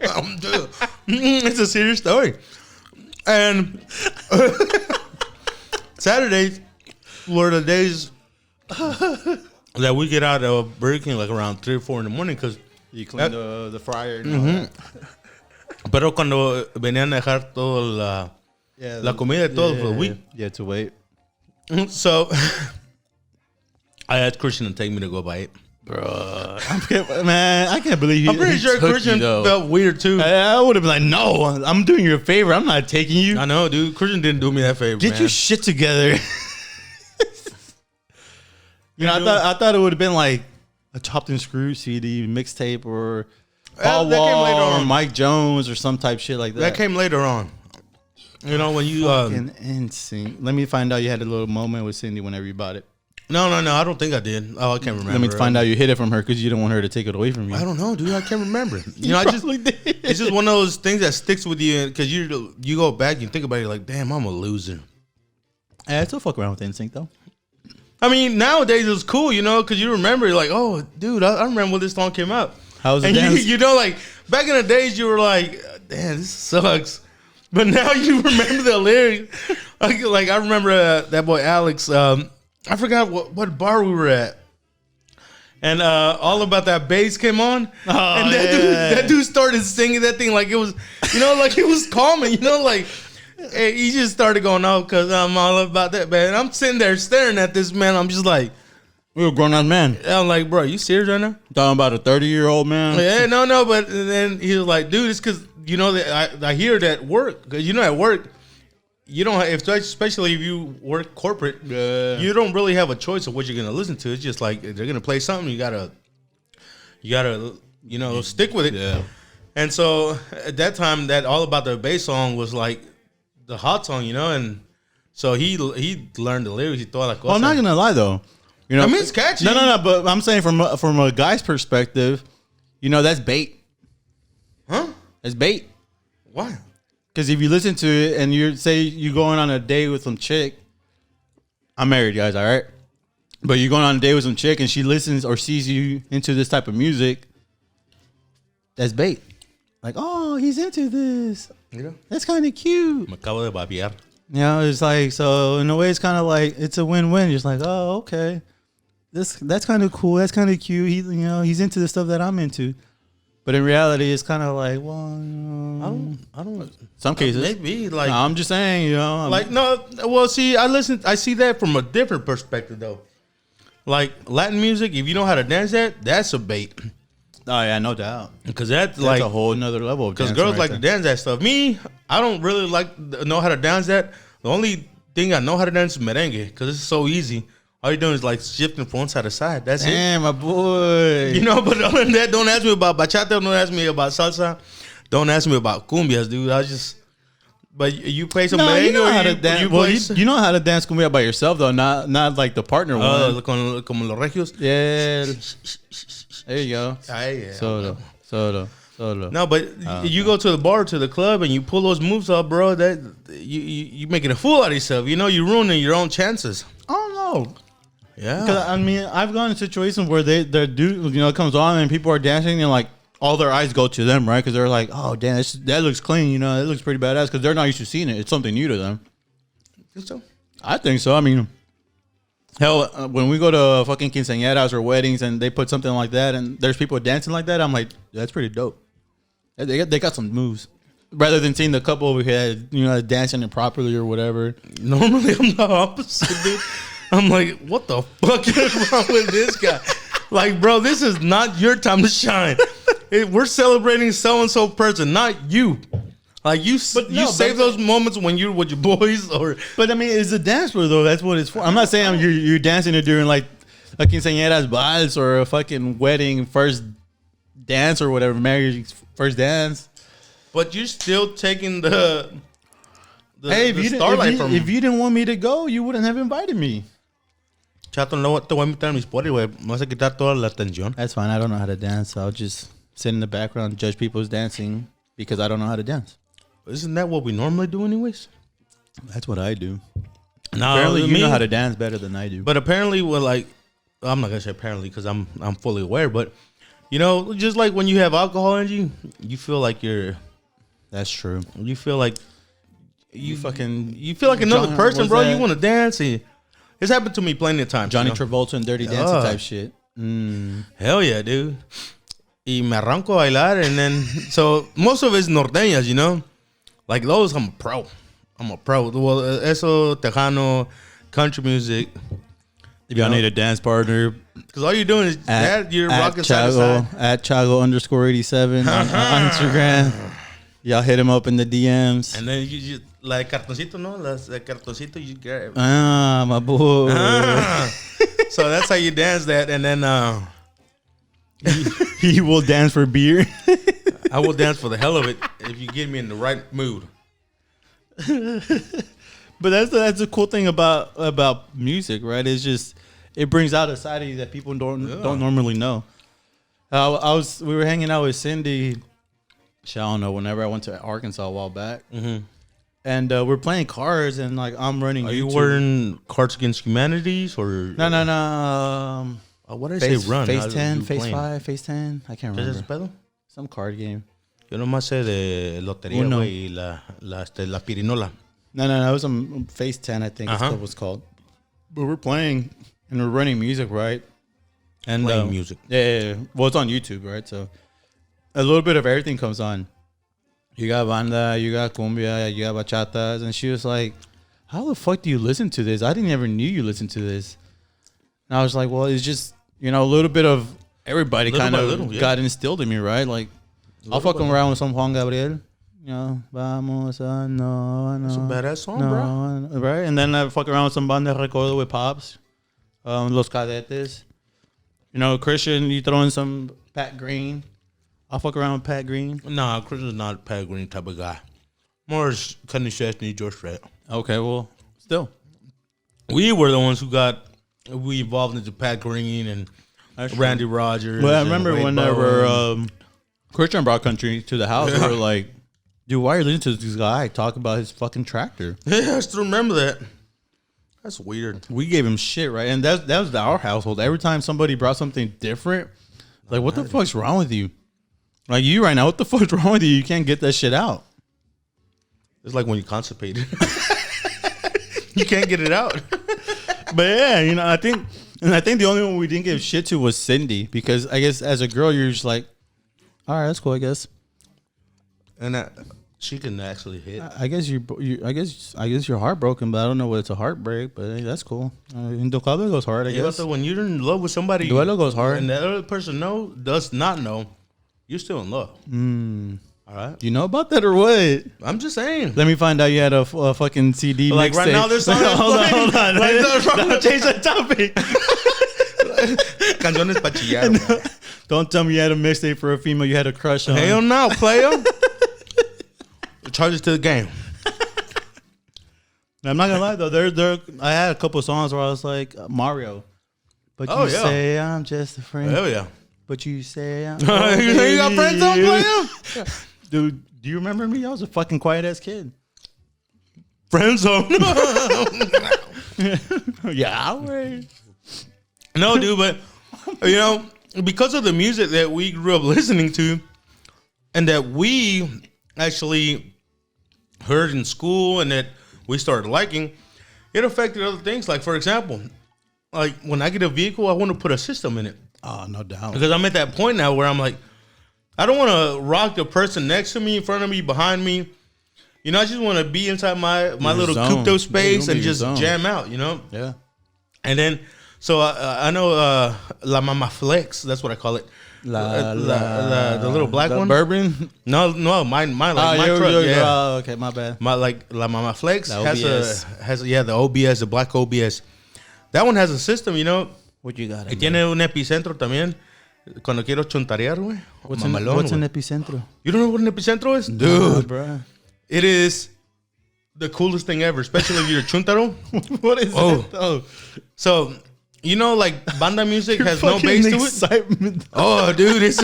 It's a serious story. And Saturdays were the days that we get out of Burger King like around 3 or 4 in the morning because you clean the fryer and all that. Pero cuando venían a dejar todo Yeah, La comida de todo for the week. Yeah, to wait. So I asked Christian to take me to go buy it. Bro, man, I can't believe I'm pretty sure Christian felt weird too. I would have been like, no, I'm doing you a favor. I'm not taking you. I know, dude. Christian didn't do me that favor. Get man. your shit together. I thought it would have been like a Chopped and Screwed CD mixtape or Paul that came later Wall or on. Mike Jones or some type shit like that. That came later on. You know when you Fucking insane. Let me find out you had a little moment with Cindy whenever you bought it. No, I don't think I did. Oh, I can't remember. Let me find out you hid it from her because you don't want her to take it away from you. I don't know, dude. I can't remember. You know, did. it's just one of those things that sticks with you because you go back and think about it, you're like, damn, I'm a loser. I still fuck around with Instinct though. I mean, nowadays it's cool, you know, because you remember, you're like, oh, dude, I remember when this song came out. How was the And dance? you know, like back in the days, you were like, damn, this sucks. But now you remember the lyrics. Like I remember that boy Alex. I forgot what bar we were at. And All About That Bass came on. Oh, And that dude started singing that thing like it was, you know, like it was calming, you know, like he just started going, oh, because I'm all about that, man. And I'm sitting there staring at this man. I'm just like, We were grown ass man. I'm like, bro, you serious right now? Talking about a 30-year-old man. Yeah, no, but then he was like, dude, it's because, you know, that I hear that work. Because, you know, at work, you don't have, especially if you work corporate, you don't really have a choice of what you're going to listen to. It's just like, they're going to play something, you gotta, you know, stick with it. Yeah. And so at that time, that All About the Bass song was like the hot song, you know, and so he learned the lyrics. He thought like, Well, I'm not gonna lie though. You know, I mean, it's catchy. No. But I'm saying from a guy's perspective, you know, that's bait. Huh? That's bait. Why? Because if you listen to it and you're going on a date with some chick, I'm married, guys. All right, but you're going on a date with some chick and she listens or sees you into this type of music. That's bait. Like, oh, he's into this. You know? That's kind of cute. Me acabo de babear. You know, it's like, so in a way, it's kind of like it's a win-win. Just like, oh, okay, that's kind of cool. That's kind of cute. He's into the stuff that I'm into. But in reality, it's kind of like, well, I don't. some cases. Maybe like, No, I'm just saying, you know, like no. Well, see, I see that from a different perspective though. Like Latin music, if you know how to dance that's a bait. oh yeah, no doubt. Because that's Like like, a whole nother level. because girls like to dance that stuff. Me, I don't really know how to dance that. The only thing I know how to dance is merengue because it's so easy. All you're doing is like shifting from one side to side. That's it. Damn, my boy. You know, but other than that, don't ask me about bachata. Don't ask me about salsa. Don't ask me about cumbias, dude. But you play some No, merengue. you know or how to dance. Well, you know how to dance cumbia by yourself though, not like the partner one. Como los regios. Yeah. There you go. Yeah. Solo. No, but you go to the bar, to the club, and you pull those moves up, bro. That you making a fool out of yourself. You know, you're ruining your own chances. I don't know. Yeah. Because I mean, I've gone in situations where their dude, you know, comes on and people are dancing and like all their eyes go to them, right? Because they're like, oh damn, that looks clean, you know, that looks pretty badass. Because they're not used to seeing it. It's something new to them. Think so? I think so. I mean, hell, when we go to fucking quinceañeras or weddings and they put something like that and there's people dancing like that, I'm like, that's pretty dope. They got some moves. Rather than seeing the couple over here, you know, dancing improperly or whatever. Normally, I'm the opposite, dude. I'm like, what the fuck is wrong with this guy? Like, bro, this is not your time to shine. We're celebrating so-and-so person, not you. Like, you save those moments when you're with your boys or... But, I mean, it's a dance floor, though. That's what it's for. I'm not saying you're dancing or doing, like, a quinceañera's vals or a fucking wedding first dance or whatever, marriage first dance. But you're still taking the hey, starlight from if you didn't want me to go, you wouldn't have invited me. Chato, no te voy a invitar a mis polis, güey. Me vas a quitar toda la atención. That's fine. I don't know how to dance. So I'll just sit in the background and judge people's dancing because I don't know how to dance. Isn't that what we normally do anyways? That's what I do. No, Apparently, you know how to dance better than I do. But apparently, well, like, I'm not gonna say apparently because I'm fully aware. But you know, just like when you have alcohol in you feel like you're. That's true. You feel like You feel like another person, bro. You want to dance. And it's happened to me plenty of times. Johnny you know? Travolta and Dirty Dancing type shit. Hell yeah, dude. Y me arranco a bailar, and then so most of it's norteñas, you know. Like those, I'm a pro. I'm a pro. Well, eso, Tejano, country music. If y'all need a dance partner, Because all you're doing is you're rocking side to Chago, side. at Chago_87 on Instagram. Y'all hit him up in the DMs. And then you like cartoncito, no? The cartoncito, you grab. Ah, my boy. So that's how you dance that. And then He will dance for beer. I will dance for the hell of it if you get me in the right mood. But that's the cool thing about music, right? It's just it brings out a side of you that people don't normally know. We were hanging out with Cindy. I don't know. Whenever I went to Arkansas a while back, and we're playing cards, and like I'm running. Are you YouTube. wearing Cards Against Humanities or No. what did I say? Run. Phase How 10, you Phase playing? 5, Phase 10. I can't ¿Qué es ese remember. pedo? Some card game. Yo nomás sé de lotería, Uno. güey, y la pirinola. No. It was Phase 10, I think. That's what it was called. But we're playing and we're running music, right? And Playing music. Yeah. Well, it's on YouTube, right? So a little bit of everything comes on. You got banda, you got cumbia, you got bachatas, and she was like, "How the fuck do you listen to this? I didn't ever knew you listened to this." And I was like, "Well, it's just a little bit of everybody Little kind by of little, yeah. got instilled in me, right? Like I'll fuck around with some Juan Gabriel, vamos a no, That's a badass song, bro. no, right? And then I fuck around with some banda recuerdo with Pops, Los Cadetes. Christian, you throw in some Pat Green. I'll fuck around with Pat Green. Nah, Chris is not a Pat Green type of guy. More Kenny Chesney, George Strait. Okay, well, still. We were the ones we evolved into Pat Green and Randy Rogers. Well, I and remember Wade whenever Bowen. Christian brought country to the house, we were like, dude, why are you listening to this guy talk about his fucking tractor? Yeah, I still remember that. That's weird. We gave him shit, right? And that was our household. Every time somebody brought something different, like, what the fuck's wrong with you? Like, you right now, what the fuck's wrong with you? You can't get that shit out. It's like when you constipated. You can't get it out. But yeah, I think the only one we didn't give shit to was Cindy, because I guess as a girl, you're just like, all right, that's cool, I guess. And she can actually hit. I guess I guess you're heartbroken, but I don't know what it's a heartbreak, but hey, that's cool. Intocable goes hard, I Yeah, guess. so when you're in love with somebody, Duelo goes hard. and the other person does not know, you're still in love. All right, You know about that or what? I'm just saying. Let me find out you had a fucking CD Like right mixtape. now, there's something. hold on. Like, Don't change that topic. Canciones pa chillar, bro. Don't tell me you had a mixtape for a female you had a crush on. Hell no, player. Charges to the game. I'm not gonna lie though, I had a couple songs where I was like Mario, but Oh, you yeah. say I'm just a friend. Hell yeah. But you say I'm You got friends on, player? Dude, do you remember me? I was a fucking quiet ass kid. Friend zone. Yeah, wait. No, dude, but because of the music that we grew up listening to, and that we actually heard in school, and that we started liking, it affected other things. Like, for example, like when I get a vehicle, I want to put a system in it, Oh, no doubt. because I'm at that point now where I'm like, I don't want to rock the person next to me, in front of me, behind me. I just want to be inside my little zone. cooped Yeah, space you and be your just zone. jam out, Yeah. And then, so I know La Mama Flex. That's what I call it. The little black the one. bourbon. No, my my truck. Okay, my bad. My La Mama Flex The has the OBS, the black OBS. That one has a system, What you got? Que tiene un epicentro también. Cuando quiero chuntarear, güey. What's Mamalón, an güey. epicentro? You don't know what an epicentro is, Nah, dude? bro. It is the coolest thing ever, especially if you're a chuntaro. What is Oh. it though? So, like banda music has no bass to it. Excitement. Oh, dude, it's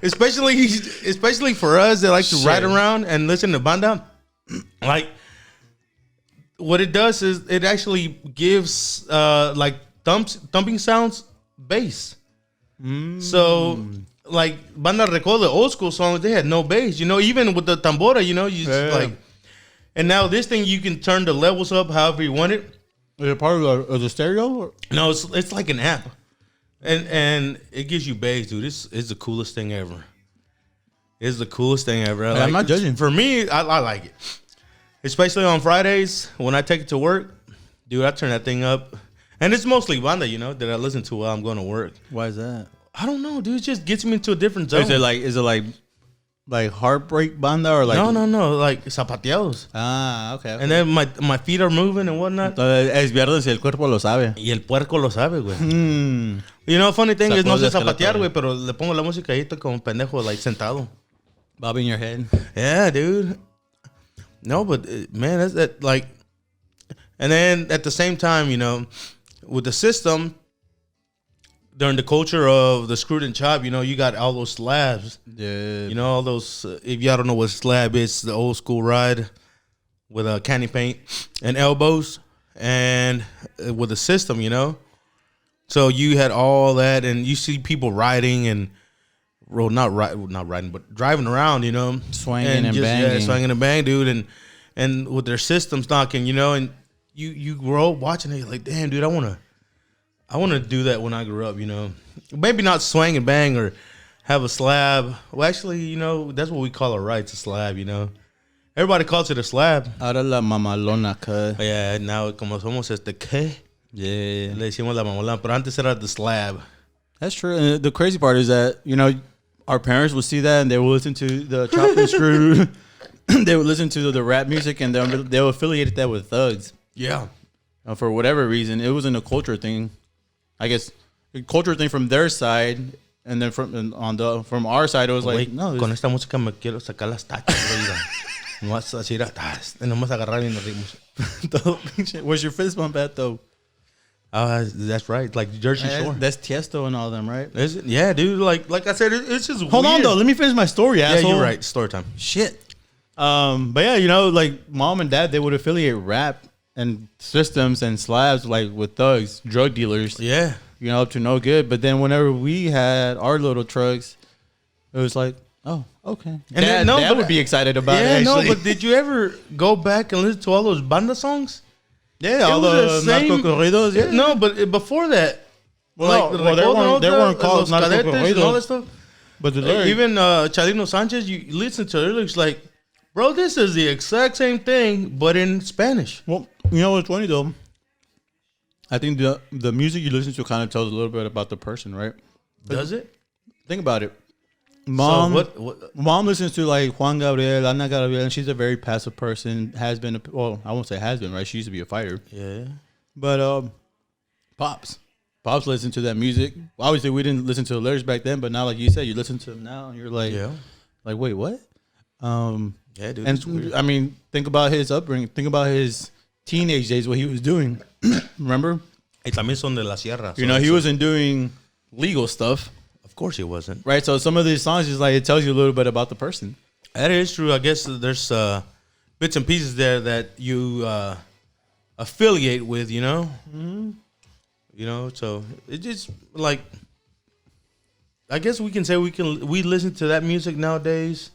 especially for us that like to ride around and listen to banda. Like, what it does is it actually gives like thumping sounds bass. So, like banda recodo, the old school songs, they had no bass. Even with the tambora, you just like. And now this thing, you can turn the levels up however you want it. Is it part of the stereo? Or? No, it's like an app, and it gives you bass, dude. It's the coolest thing ever. It's the coolest thing ever. I'm not judging. For me, I like it. especially on Fridays when I take it to work, dude, I turn that thing up. And it's mostly banda, that I listen to while I'm going to work. Why is that? I don't know, dude. It just gets me into a different zone. Is it like heartbreak banda or like No, like zapateados. Ah, okay. And then my feet are moving and whatnot. Es viernes y el cuerpo lo sabe. Y el puerco lo sabe, güey. Mm. Funny thing is, no sé zapatear, escalatorio. güey, pero le pongo la música y estoy como pendejo, like, sentado. Bobbing your head. Yeah, dude. No, but, man, that's that, like... And then, at the same time, with the system, during the culture of the screwed and chop, you got all those slabs. Yeah. All those, if y'all don't know what slab is, the old school ride with candy paint and elbows and with a system, So you had all that, and you see people riding and, not riding, but driving around, Swinging and banging. Yeah, swinging and bang, dude, and with their systems knocking, and you grow up watching it, you're like, damn, dude, I want to do that when I grew up, Maybe not swing and bang or have a slab. Well, actually, that's what we call a ride. It's a slab, Everybody calls it a slab. Ahora la mamalona, cuz. Yeah, now como somos ¿qué? Yeah. Le decimos la mamalona, pero antes era the slab. That's true. And the crazy part is that, our parents would see that and they would listen to the chop and screw. They would listen to the rap music and they would affiliate that with thugs. Yeah. For whatever reason, it wasn't a culture thing. I guess a culture thing from their side, and then from our side, it was like, no. Con esta música me quiero sacar las tachas, güey. Nomás así, nomás agarrar y nos rimos. Where's your fist bump at, though? That's right. Like Jersey Shore. That's Tiesto and all them, right? Is it? Yeah, dude. Like I said, it's just Hold weird. on, though. Let me finish my story, asshole. Yeah, you're right. Story time. Shit. But yeah, like mom and dad, they would affiliate rap and systems and slabs like with thugs, drug dealers. Yeah. Up to no good. But then whenever we had our little trucks, it was like, oh, okay. And Dad would be excited about it. Actually. No, but did you ever go back and listen to all those banda songs? Yeah, all the narco corridos. Yeah. No, but before that, they weren't called narco corridos and all that stuff. But the lyrics, even Chalino Sanchez, you listen to the lyrics like, bro, this is the exact same thing, but in Spanish. Well, what's funny though? I think the music you listen to kind of tells a little bit about the person, right? Does it? Think about it. Mom, so what? Mom listens to like Juan Gabriel, Ana Gabriel, and she's a very passive person. Has been, I won't say has been, right? She used to be a fighter. Yeah. But Pops listened to that music. Obviously, we didn't listen to the lyrics back then, but now, like you said, you listen to them now, and you're like, like, wait, what? Yeah, dude. And I mean, think about his upbringing. Think about his teenage days, what he was doing. Remember? También son de la sierra. He wasn't doing legal stuff. Of course he wasn't. Right, so some of these songs just like it tells you a little bit about the person. That is true. I guess there's bits and pieces there that you affiliate with, Mm-hmm. So it just like I guess we can say we listen to that music nowadays,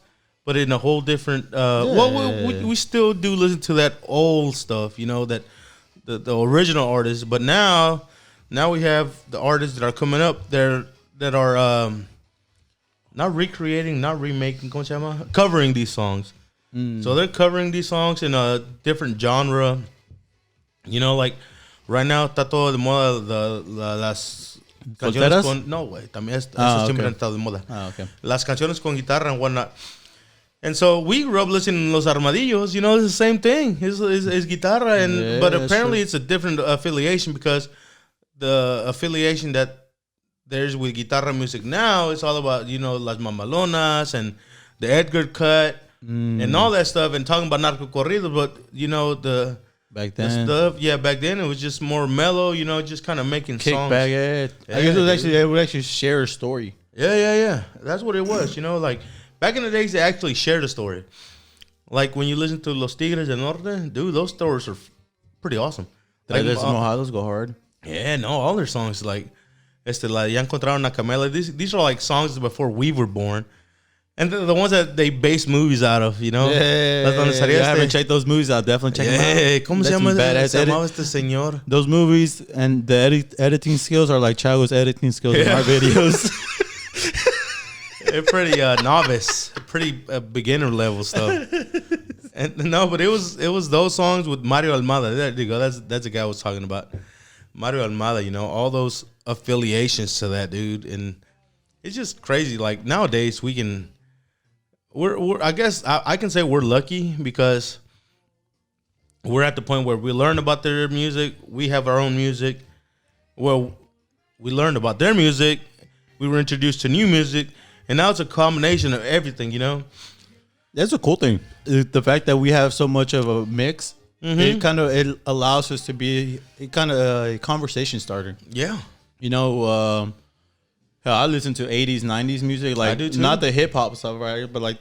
but in a whole different. Well, we still do listen to that old stuff, that the original artists. But now we have the artists that are coming up there that are not recreating, not remaking, ¿cómo se llama? Covering these songs. So they're covering these songs in a different genre. Like right now está todo de moda las canciones con no güey también eso siempre han estado de moda. Okay. Las canciones con guitarra and whatnot. And so we grew up listening to Los Armadillos. It's the same thing. It's guitarra, but apparently it's a different affiliation because the affiliation that there's with guitarra music now is all about Las Mamalonas and the Edgar cut and all that stuff and talking about narco corridos. But the back then, the stuff, back then it was just more mellow. Just kind of making songs. Kickback, yeah. I guess it would actually share a story. Yeah. That's what it was. Like. Back in the days, they actually shared a story. Like when you listen to Los Tigres del Norte, dude, those stories are pretty awesome. Like, Mojados go hard. Yeah, no, all their songs like Ya Encontraron a Camela. These are like songs before we were born, and the ones that they base movies out of. Yeah, I haven't checked those movies out. Definitely check them out. ¿Cómo se llamaba este señor? Those movies and the editing skills are like Chago's editing skills in our videos. They're pretty novice, pretty beginner level stuff. And no, but it was those songs with Mario Almada. There you go. That's the guy I was talking about. Mario Almada, you know, all those affiliations to that dude, and it's just crazy. Like nowadays, we're I guess I can say we're lucky because we're at the point where we learn about their music. We have our own music. Well, we learned about their music. We were introduced to new music, and now it's a combination of everything. You know, That's a cool thing. The fact that we have so much of a mix, it allows us to be kind of a conversation starter. yeah. You know, hell, I listen to 80s, 90s music, I like do too. not the hip hop stuff, right? But like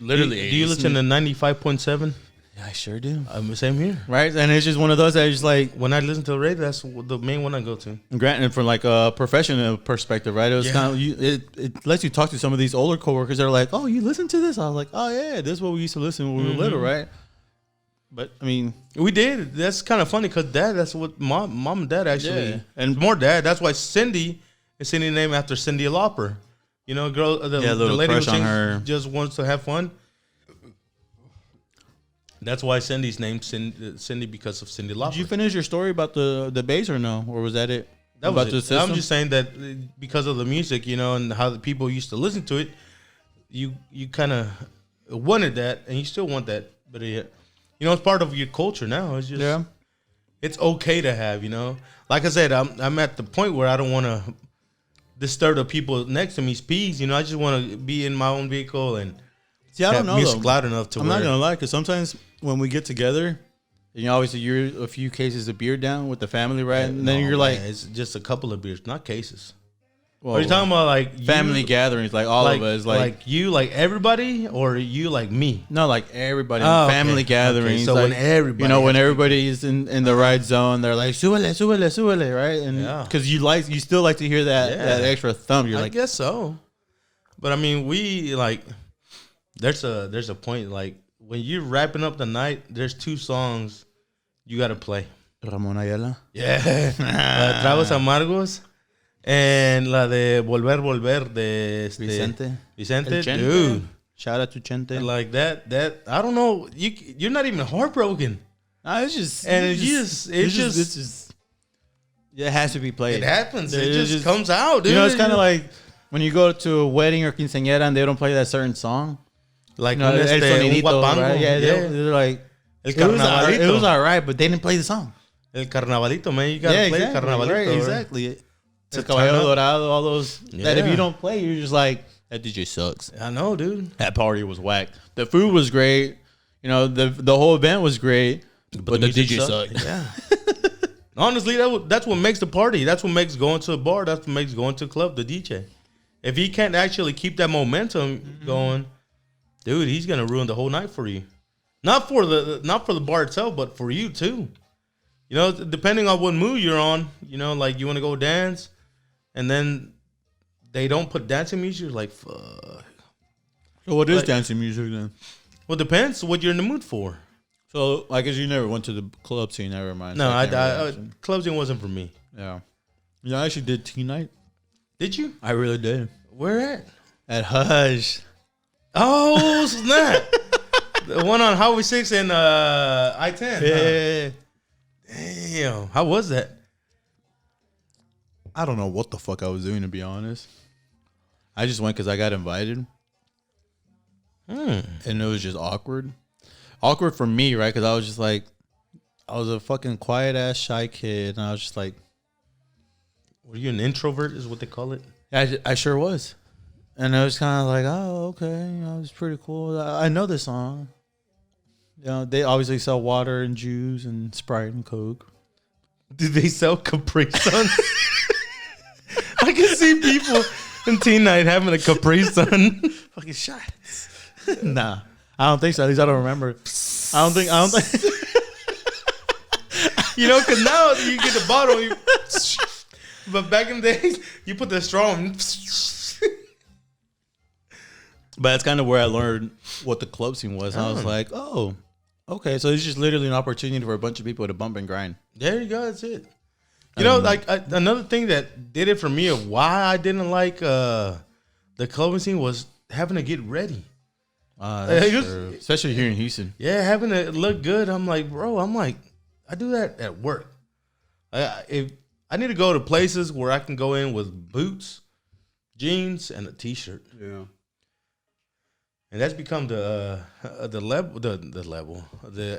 literally, Do you listen to 95.7? Yeah, I sure do. Same here. Right, and it's just one of those that is like, When I listen to the radio, that's the main one I go to. granted, from like a professional perspective, right? It was Yeah. kind of it lets you talk to some of these older coworkers. They're like, "Oh, you listen to this?" I was like, "Oh yeah, this is what we used to listen when we were little, right?" But I mean, We did. That's kind of funny because that's what mom and dad actually, Yeah. and more dad. That's why Cindy is Cindy named after Cindy Lauper. You know, girl, the little lady who crush on her. just wants to have fun. That's why Cindy's named Cindy because of Cindy Lauper. did you finish your story about the bass or no, or was that it? That about was the it. system? I'm just saying that because of the music, you know, and how the people used to listen to it, you kind of wanted that, and you still want that, but you know, it's part of your culture now. It's just Yeah. it's okay to have, you know. Like I said, I'm at the point where I don't want to disturb the people next to me's peace. You know, I just want to be in my own vehicle and See, I have don't know. music Though. loud enough to I'm where not gonna lie, because sometimes when we get together, you know, obviously you're a few cases of beer down with the family, right? And then No, you're like, man, it's just a couple of beers, not cases. well, Are you talking about like family you, gatherings, like all like, of us, like you, like everybody, or you, like me? no, like everybody, Oh, okay. family gatherings. Okay, so like, when everybody you know, when has- everybody is in the right zone, they're like, súbele, súbele, súbele, right? And Yeah. because you still like to hear that Yeah. that extra thump. You're I like, guess so. But I mean, we like there's a point like when you're wrapping up the night, there's two songs you got to play. Ramon Ayala. Yeah. Tragos Amargos and la de Volver de Vicente. Vicente, El Chente. dude. Shout out to Chente. Like that I don't know, you're not even heartbroken. Nah, it's just And it's just it has to be played. It happens. It It just just- comes out, dude. You know, it's kind of like when you go to a wedding or quinceañera and they don't play that certain song. like You know, un, El un Sonidito, guapango. right? Yeah, they're like, El it was carnavalito. it was all right, but they didn't play the song. El carnavalito, man. You gotta Yeah, play exactly. el carnavalito. Right, right? exactly. To El turn Caballero up. Dorado, all those. That if Yeah. you don't play, you're just like, that DJ sucks. I know, dude. That party was whack. The food was great. You know, the whole event was great, but the music DJ sucked. Yeah. Honestly, that's what makes the party. That's what makes going to a bar. That's what makes going to a club. The DJ. If he can't actually keep that momentum going, dude, he's gonna ruin the whole night for you. Not for the bar itself, but for you too. You know, depending on what mood you're on. You know, like you want to go dance, and then they don't put dancing music. You're like, fuck. So what is Like- dancing music then? Well, it depends what you're in the mood for. So I guess you never went to the club scene. Never mind. No, So I can't really answer. club scene wasn't for me. Yeah. You know, I actually did teen night. Did you? I really did. Where at? At Hush. Oh, snap. The one on Highway 6 and I-10. Yeah. Damn. How was that? I don't know what the fuck I was doing, to be honest. I just went because I got invited. And it was just awkward. Awkward for me, right? Because I was just like, I was a fucking quiet ass shy kid. And I was just like, Were you an introvert is what they call it? I sure was. And I was kind of like, oh, okay. You know, it's pretty cool. I know this song. You know, they obviously sell water and juice and Sprite and Coke. Did they sell Capri Sun? I can see people in teen night having a Capri Sun. Fucking shots. Nah, I don't think so. At least I don't remember. I don't think. You know, because now you get the bottle. But back in the days, you put the straw in. But that's kind of where I learned what the club scene was. I was like, oh, okay. So it's just literally an opportunity for a bunch of people to bump and grind. There you go. That's it. You know, like another thing that did it for me of why I didn't like the clubbing scene was having to get ready. That's It was- true. Especially here in Houston. Yeah, having it look good. I'm like, bro. I do that at work. If I need to go to places where I can go in with boots, jeans, and a t-shirt. Yeah. And that's become the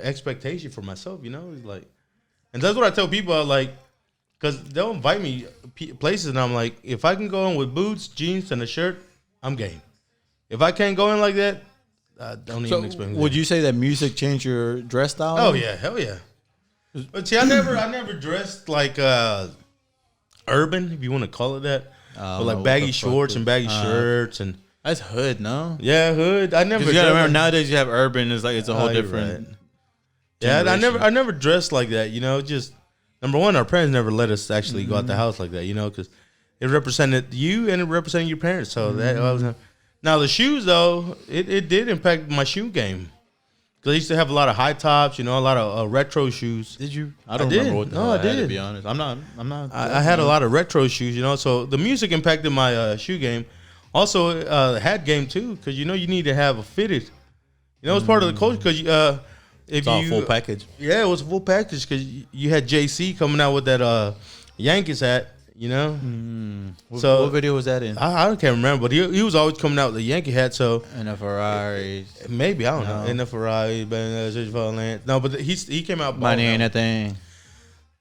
expectation for myself, you know. It's like, and that's what I tell people, like, because they'll invite me places, and I'm like, if I can go in with boots, jeans, and a shirt, I'm game. If I can't go in like that, I don't even expect. Would you say that music changed your dress style? Oh yeah, hell yeah. But see, I never dressed like urban, if you want to call it that, but like baggy shorts and baggy shirts and. That's hood, no? Yeah, hood. I never. You gotta remember nowadays you have urban. It's like it's a whole you're different. right. Yeah, I never dressed like that. You know, just number one, our parents never let us actually go out the house like that. You know, because it represented you and it represented your parents. So that was now the shoes though. It did impact my shoe game because I used to have a lot of high tops. You know, a lot of retro shoes. Did you? I don't did. remember what the No, hell I I had, to did. be honest. I'm not. I had a lot of retro shoes. You know, so the music impacted my shoe game. Also, hat game too, because you know you need to have a fitted. You know, it's part of the culture because if It's all you full package. yeah, it was a full package because you had JC coming out with that Yankees hat. You know, So- what video was that in? I can't remember, but he was always coming out with the Yankee hat. So In a Ferrari. maybe I don't know. No. In the Ferrari, no, but he came out. Money bald ain't now. a thing.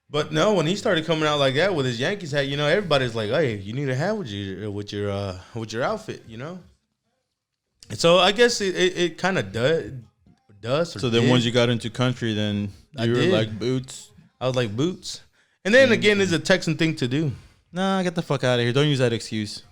But no, when he started coming out like that with his Yankees hat, you know, everybody's like, "Hey, you need a hat with your outfit," you know. And so I guess it kind of does. So then once you got into country, then I you were did. like boots. I was like boots, and then again, it's a Texan thing to do. Nah, get the fuck out of here. Don't use that excuse.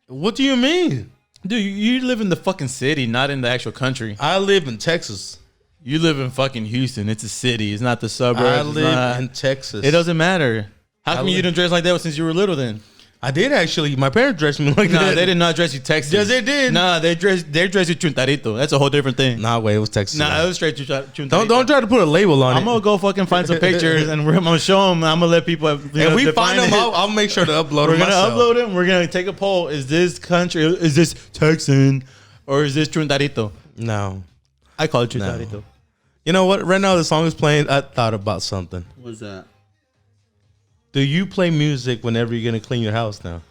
What do you mean? Dude, you live in the fucking city, not in the actual country. I live in Texas. You live in fucking Houston. It's a city. It's not the suburbs. I It's live not- in Texas. It doesn't matter. How I come you live- didn't dress like that since you were little then? I did actually. My parents dressed me like No, that. they did not dress you Texas. Yes, they did. Nah, they dressed you chuntarito. That's a whole different thing. Nah, wait, it was Texas. Nah, it was straight chuntarito. Don't try to put a label on I'm it. gonna go fucking find some pictures and I'm gonna show them. I'm gonna let people. If we find them, I'll make sure to upload We're them gonna myself. upload them. We're gonna take a poll. Is this country? Is this Texan? Or is this chuntarito? No. I call it chuntarito. No. You know what? Right now the song is playing. I thought about something. What's that? Do you play music whenever you're gonna clean your house now?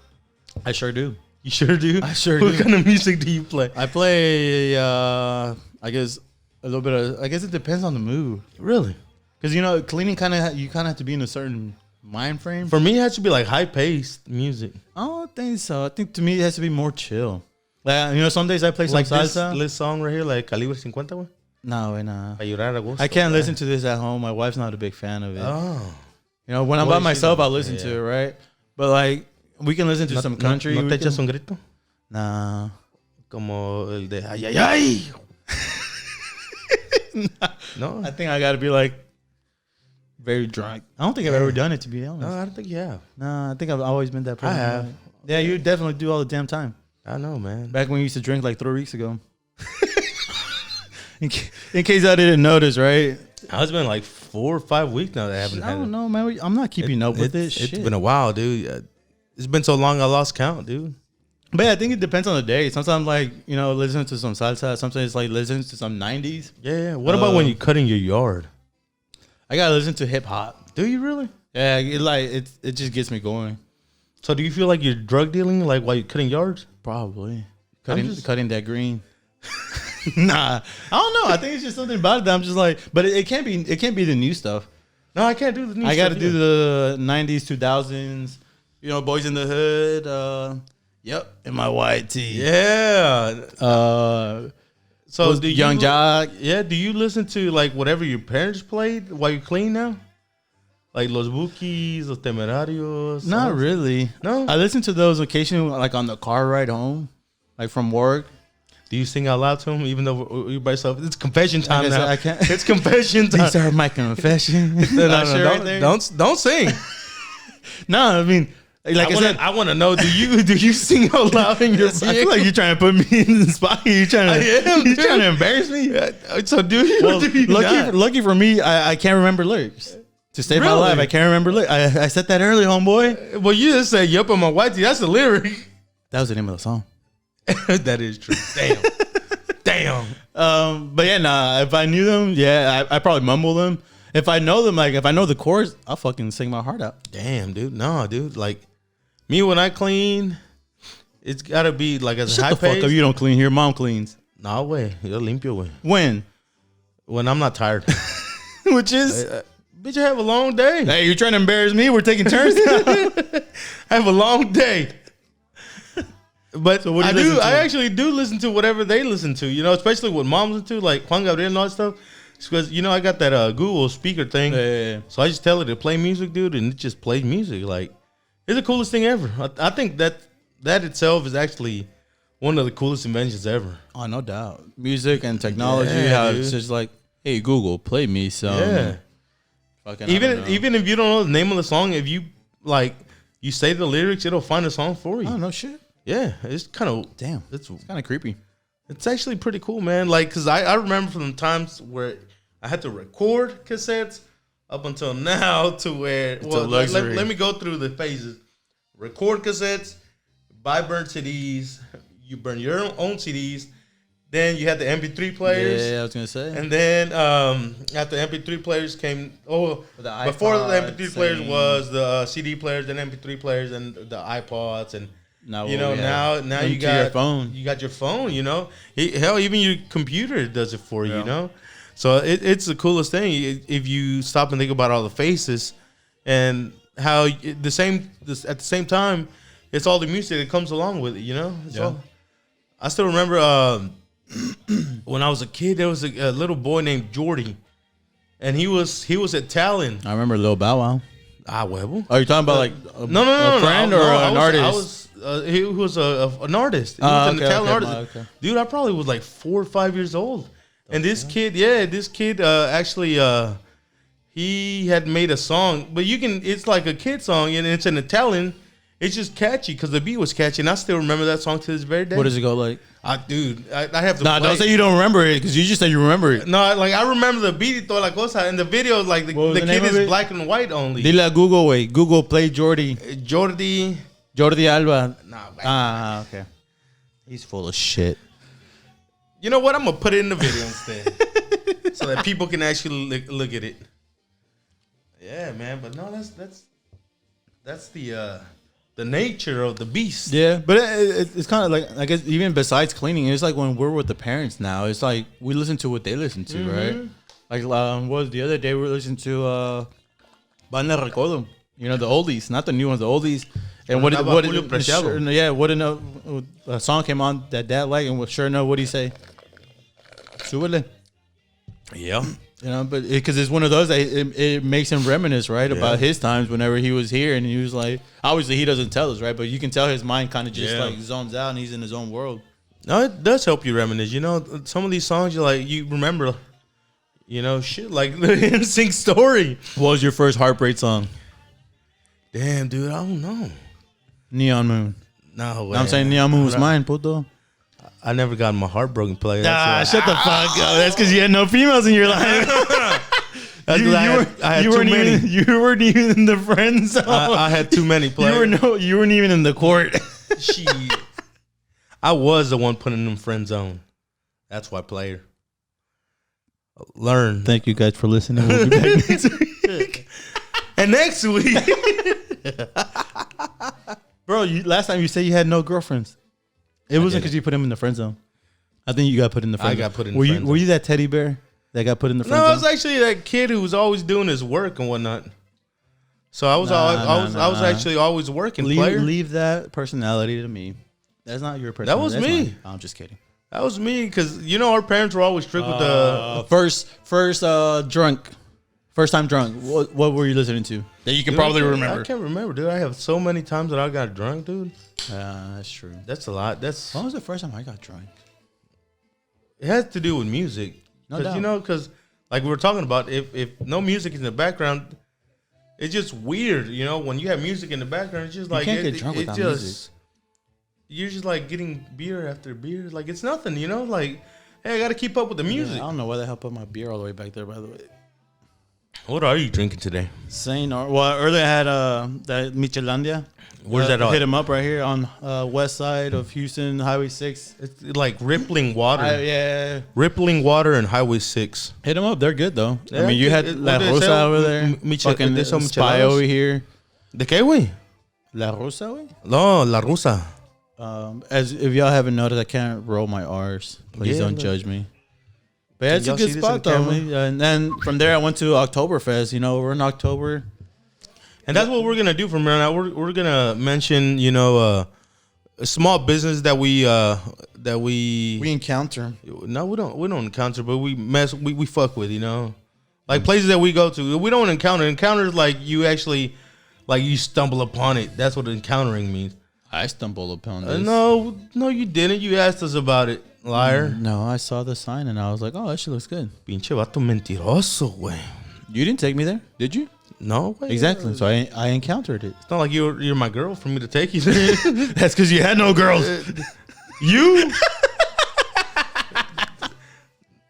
I sure do. You sure do? I sure What do. kind of music do you play? I play. I guess a little bit of. I guess it depends on the mood. Really? Because cleaning you kind of have to be in a certain mind frame. For me, it has to be like high paced music. I don't think so. I think to me it has to be more chill. Like some days I play some Like salsa. this song right here, like Calibre 50, güey. No, nah. Pa llorar a gusto. I can't listen to this at home. My wife's not a big fan of it. Oh. When I'm Well, by she myself, does. I'll listen to Yeah. it, right? But like, we can listen to some country. No we te can- echas un grito? Nah. Como el de ay, ay, ay. No? I think I got to be like very drunk. I don't think I've ever done it, to be honest. No, I don't think you have. Nah, I think I've always been that person. I have. Yeah, you definitely do all the damn time. I know, man. Back when you used to drink like 3 weeks ago. in case I didn't notice, right? It's been like 4 or 5 weeks now that I haven't I had don't it. know, man. I'm not keeping up with this It's shit. been a while, dude. It's been so long I lost count, dude. But yeah, I think it depends on the day. Sometimes, like, listen to some salsa. Sometimes, like, listen to some 90s. Yeah. What about when you're cutting your yard? I got to listen to hip hop. Do you really? Yeah, it just gets me going. So do you feel like you're drug dealing like while you're cutting yards? Probably. just- Cutting that green. Nah. I don't know. I think it's just something about it that I'm just like, but it can't be the new stuff. No, I can't do the new I got to stuff do either. the 90s, 2000s, Boys in the Hood. Yep, in my white tee. Yeah. So Was do Young you, Jock. Yeah, do you listen to like whatever your parents played while you clean now? Like Los Bukis, Los Temerarios? Not really. No? I listen to those occasionally, like on the car ride home, like from work. Do you sing out loud to them even though you're by yourself? It's confession time Like I said, now. I can't- It's confession time. These are my confessions. No, That shit right there. don't sing. No, I mean, like I said, I want to know. Do you sing out loud in your I feel vehicle? like you're trying to put me in the spot. You're trying to, I am, you're dude. trying to embarrass me. So do you? Well, or do you not? lucky for me, I can't remember lyrics. To save my Really? life, I can't remember lyrics. I said that early, homeboy. Well, you just said "yup" on my whitey. That's the lyric. That was the name of the song. That is true. Damn. Damn. But yeah, nah. If I knew them, yeah, I probably mumble them. If I know them, like if I know the chorus, I'll fucking sing my heart out. Damn, dude. No, dude. Like me when I clean, it's gotta be like as a Shut high the fuck pace. up. You don't clean here. Mom cleans. No way. Yo limpio, way. When? When I'm not tired. Which is, Bitch, I have a long day. hey, you're trying to embarrass me. We're taking turns now. I have a long day. But So what do you listen to? I actually do listen to whatever they listen to, you know, especially what moms listen to, like Juan Gabriel and all that stuff. Because, you know, I got that Google speaker thing. Yeah. So I just tell it to play music, dude, and it just plays music. Like, it's the coolest thing ever. I think that itself is actually one of the coolest inventions ever. Oh, no doubt. Music and technology. Yeah, How dude. it's just like, hey, Google, play me some. Yeah. Fucking, I don't know. Even if you don't know the name of the song, if you, like, you say the lyrics, it'll find a song for you. Oh, no shit. Yeah, it's kind of, Damn. it's Kind of creepy. It's actually pretty cool, man. Like, cause I remember from the times where I had to record cassettes up until now to where a luxury. let me go through the phases. Record cassettes, buy burn CDs, you burn your own CDs. Then you had the MP3 players. Yeah, I was gonna say. And then after MP3 players came, The before the iPods MP3 players and- was the CD players, then MP3 players, and the iPods, and Now, you know, now you Into got your phone. You got your phone. You know, hell, even your computer does it for you. Yeah. You know, so it's the coolest thing if you stop and think about all the faces and how at the same time, it's all the music that comes along with it. You know, I still remember when I was a kid, there was a little boy named Jordy, and he was Italian. I remember Lil Bow Wow. Huevo. Are you talking about like No, a friend or an artist? He was an artist. He Ah, was an okay, Italian okay, artist. okay. Dude, I probably was like 4 or 5 years old. And this kid actually he had made a song, but it's like a kid song and it's in Italian. It's just catchy because the beat was catchy, and I still remember that song to this very day. What does it go like? I have to. Nah, play. don't say you don't remember it because you just said you remember it. No, like I remember the beat, toda la cosa, and the video, like the What was the kid name of is it? black and white only. Dile a Google, wait. Google play Jordy. Jordi. Jordi Alba. Nah, Ah, okay. He's full of shit. You know what? I'm gonna put it in the video instead, so that people can actually look at it. Yeah, man. But no, that's the nature of the beast. Yeah, but it's kind of like, I guess, even besides cleaning, it's like when we're with the parents now, it's like we listen to what they listen to, right? Like, what was the other day we were listening to Banda Recodo, you know, the oldies, not the new ones, the oldies. And what Julio Preciado. a song came on that dad liked, and sure enough, what did he say? Súbele. Yeah. You know, but because it's one of those that it makes him reminisce, right, about his times whenever he was here, and he was like, obviously he doesn't tell us, right, but you can tell his mind kind of just like zones out, and he's in his own world. No, it does help you reminisce. You know, some of these songs you remember, you know, shit like the NSYNC story. What was your first heartbreak song? Damn, dude, I don't know. Neon Moon. No way. I'm saying Neon Moon was mine, puto. I never got my heart broken. Play. Shut the fuck up. That's because you had no females in your life. I had you too weren't many. even, you weren't even in the friend zone. I had too many players. You weren't even in the court. She, I was the one putting them in friend zone. That's why, player. Learn. Thank you guys for listening. We'll be back next week. And next week, Bro, last time you said you had no girlfriends. It wasn't because you put him in the friend zone. I think you got put in the friend zone. I got put in the were friend you, Were zone. you that teddy bear that got put in the friend no, I zone? was actually that kid who was always doing his work and whatnot. So I was I was actually always working. Player. Leave that personality to me. That's not your personality. was That's me. mine. I'm just kidding. That was me because you know our parents were always strict with the. First drunk. First time drunk. What were you listening to? That you can probably remember. I can't remember, dude. I have so many times that I got drunk, dude. That's true. That's a lot. That's When was the first time I got drunk? it has to do with music. No Because doubt. you know, because like we were talking about, if no music is in the background, it's just weird. You know, when you have music in the background, it's just like can't get drunk without music. You're just like getting beer after beer. Like it's nothing. You know, like hey, I got to keep up with the music. Yeah, I don't know why the hell I put my beer all the way back there, by the way. What are you drinking today? Well, earlier I had that Michelandia. Where's that? Hit him up right here on west side of Houston, Highway 6. It's like rippling water. Yeah. Rippling water and Highway 6. Hit them up. They're good, though. Yeah, I mean, you had La what they Rosa sell? over there. Fucking they sell Spy micheladas? over here. ¿De qué, güey? La Rosa, güey? No, La Rusa. As if y'all haven't noticed, I can't roll my R's. Please Yeah, don't look. judge me. But yeah, Can it's a y'all good see this spot, in though. camera? And then from there, I went to Oktoberfest. You know, we're in October. And that's what we're gonna do from here on out. We're gonna mention, a small business that we encounter. no, we don't encounter, but we fuck with, like places that we go to. We don't encounter. Encounters like you actually, like you stumble upon it. That's what encountering means. I stumbled upon this. No, you didn't. You asked us about it, liar. No, I saw the sign and I was like, oh, that shit looks good. Pinche vato mentiroso, güey. You didn't take me there, did you? No, güey. Exactly. So I encountered it. It's not like you're my girl for me to take you there. That's because you had no girls. You?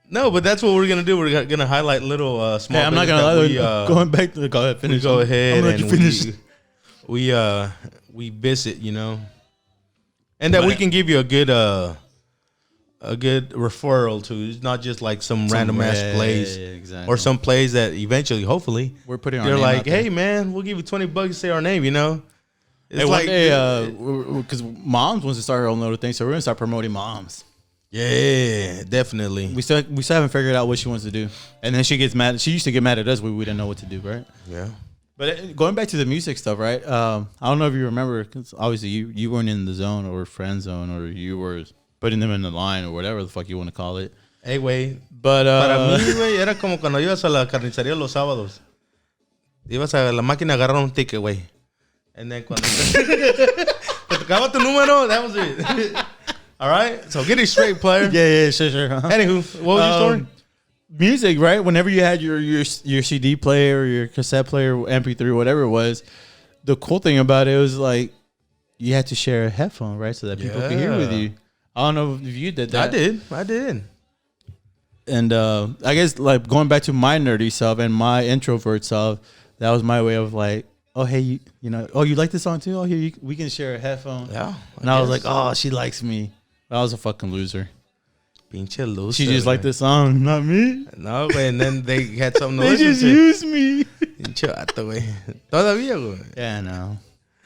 No, but that's what we're gonna do. We're gonna highlight little small. Hey, I'm not gonna lie. Going back to go ahead, finish. Go ahead I'm gonna let and you finish. we visit, and that we can give you a good referral to. It's not just like some random ass place exactly. or some place that eventually, hopefully, We're putting our they're name like, out there. hey man, we'll give you $20 to say our name. It's Hey, like, one day, because moms wants to start her own little thing, so we're gonna start promoting moms. yeah, definitely. We still haven't figured out what she wants to do, and then she gets mad. She used to get mad at us when we didn't know what to do, right? Yeah. But going back to the music stuff, right? I don't know if you remember, because obviously you weren't in the zone or friend zone, or you were putting them in the line or whatever the fuck you want to call it. Hey, güey. But Para mí, güey, era como cuando ibas a la carnicería los sábados. Ibas a la máquina a agarrar un ticket, güey. And then cuando te tocaba tu número, that was it. All right? So get it straight, player. yeah, sure. Uh-huh. Anywho, what was your story? Music, right? Whenever you had your CD player, or your cassette player, MP3, whatever it was, the cool thing about it was like you had to share a headphone, right, so that people could hear with Yeah. you. I don't know if you did that. I did. And I guess like going back to my nerdy self and my introvert self, that was my way of like, oh hey, you like this song too? Oh here, we can share a headphone. Yeah. And I was like, oh, she likes me. I was a fucking loser. Pinche loser. She just liked this song, not me. No, güey. And then they had something to They listen just to. used me. Pinche vato, güey. Todavía, güey. Yeah, no.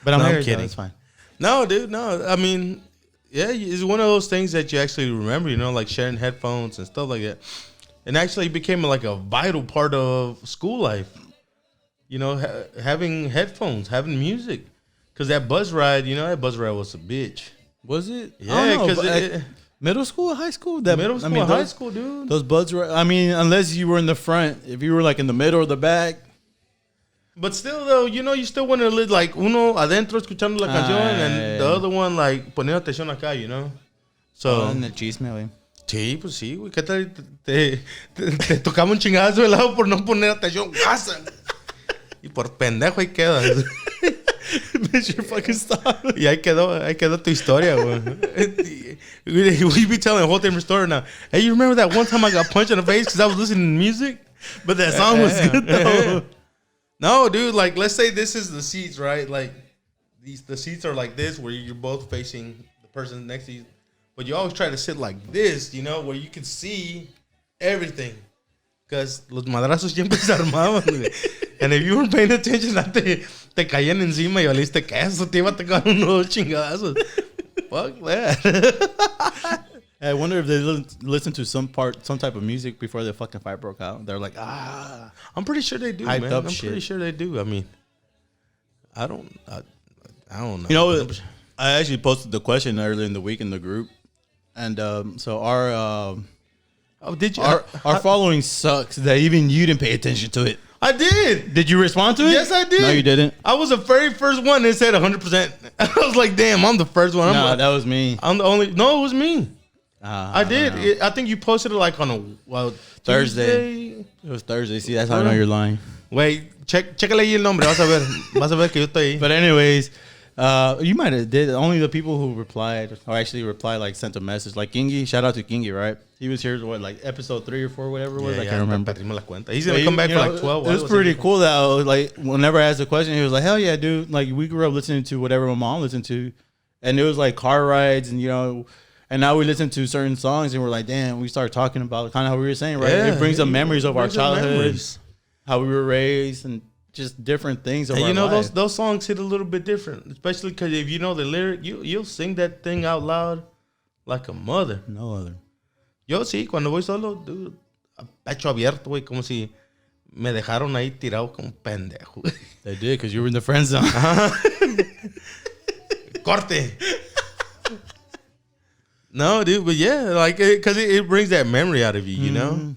But I'm No, I'm married, kidding. It's fine. No, dude, no. I mean, yeah, it's one of those things that you actually remember, like sharing headphones and stuff like that. And actually became like a vital part of school life. Having headphones, having music. Because that bus ride, that bus ride was a bitch. Was it? Yeah, because middle school, high school, middle school, high school, dude. Those buds were. I mean, unless you were in the front, if you were like in the middle or the back. But still, though, you still want to live like uno adentro escuchando la canción and the other one like poniendo atención acá, So. En el chisme, güey. Sí, pues sí, güey. ¿Qué tal? Te tocaba un chingadazo de lado por no poner atención. ¡Pasa! Y por pendejo ahí quedas. Mr. fucking stop. Y ahí quedó tu historia, güey. We be telling a whole different story now. Hey, you remember that one time I got punched in the face because I was listening to music? But that song was good, though. No, dude, like, let's say this is the seats, right? Like, the seats are like this, where you're both facing the person next to you. But you always try to sit like this, where you can see everything. Because los madrazos siempre se armaban, güey. And if you weren't paying attention, te caían encima y valiste queso. Te iba a tocar unos chingadazos. Fuck that. I wonder if they listen to some type of music before the fucking fight broke out. They're like, I'm pretty sure they do, Hyped man. up I'm shit. pretty sure they do. I mean, I don't know. You know, I actually posted the question earlier in the week in the group, and so our did you? our following sucks that even you didn't pay attention to it. I did. Did you respond to it? Yes, I did. No, you didn't. I was the very first one that said 100%. I was like, damn, I'm the first one. No, that was me. I'm the only. No, it was me. I did. don't know. Uh, I think you posted it like on a Thursday. Tuesday. It was Thursday. See, that's how I know you're lying. Wait, chécale ahí el nombre. Vas a ver que yo estoy ahí. But anyways, You might have did. Only the people who replied, or actually replied, like sent a message. Like Kingi, shout out to Kingi, right? He was here, what, like episode 3 or 4, whatever it was. I can't remember. He's gonna come back for like 12. It was pretty cool that I was like, whenever I asked a question, he was like, "Hell yeah, dude!" Like we grew up listening to whatever my mom listened to, and it was like car rides, and and now we listen to certain songs, and we're like, "Damn!" We start talking about kind of how we were saying, right? Yeah, it brings up memories of our childhood, memories. how we were raised, and just different things. Of And our life. those songs hit a little bit different, especially because if you know the lyric, you'll sing that thing out loud like a mother. No other. Yo sí, cuando voy solo, dude, a pecho abierto, güey, como si me dejaron ahí tirado como un pendejo. They did, because you were in the friend zone. Corte. No, dude, but yeah, like, because it brings that memory out of you, you know?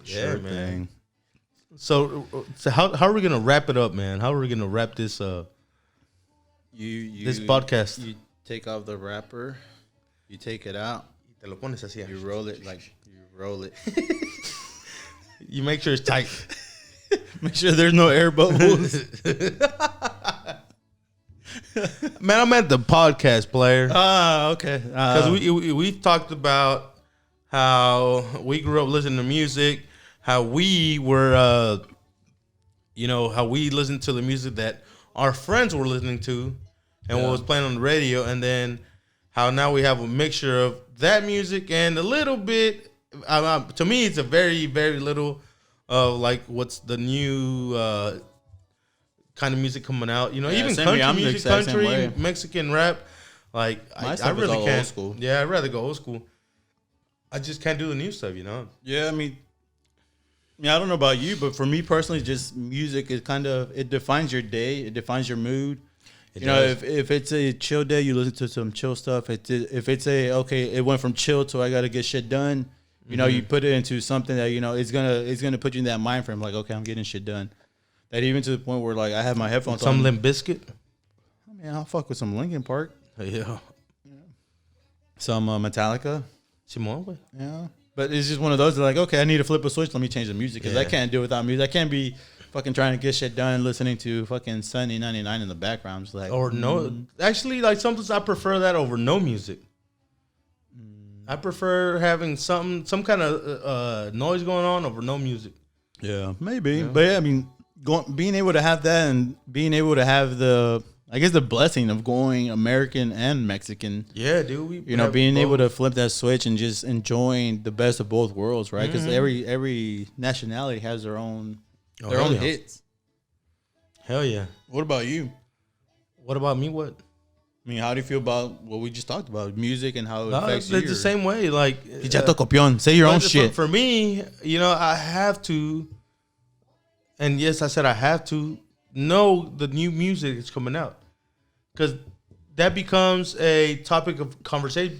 Yeah, Sure man. thing. So how are we gonna wrap it up, man? How are we gonna wrap this You this podcast? You take off the wrapper, you take it out, Te lo pones así. you roll it like you roll it. You make sure it's tight. Make sure there's no air bubbles. Man, I'm at the podcast player Ah, okay. because we talked about how we grew up listening to music, how we were, how we listened to the music that our friends were listening to, and what was playing on the radio, and then how now we have a mixture of that music and a little bit. To me, it's a very, very little of like what's the new kind of music coming out. You know, even same here. country I'm the music, exact same way. country, Mexican rap. Like My I stuff is really all can't. old school. Yeah, I'd rather go old school. I just can't do the new stuff, you know. Yeah, I mean, I don't know about you, but for me personally, just music is it defines your day. It defines your mood. It You know, does. if it's a chill day, you listen to some chill stuff. If it's it went from chill to I got to get shit done. You know, you put it into something that it's gonna put you in that mind frame. Like, okay, I'm getting shit done. That even to the point where like I have my headphones Some on. Limp Bizkit. I mean, I'll fuck with some Linkin Park, Yeah. some Metallica. Simón, güey. Yeah, but it's just one of those that like, okay, I need to flip a switch. Let me change the music because I Yeah. can't do it without music. I can't be fucking trying to get shit done listening to fucking Sunny 99 in the background. Just like, Or no. Actually, like sometimes I prefer that over no music. I prefer having some kind of noise going on over no music. yeah, maybe. But yeah, I mean, being able to have that and being able to have the blessing of going American and Mexican. Yeah, dude. We have Being both. able to flip that switch and just enjoying the best of both worlds, right? Because every nationality has their own Oh, their hell own yeah. hits. Hell yeah. What about you? What about me? What? I mean, how do you feel about what we just talked about, music and how it No, affects it's you? the same way. Like, Chato copión. Say your own shit. For me, I have to, and yes, I said I have to know the new music that's coming out, because that becomes a topic of conversation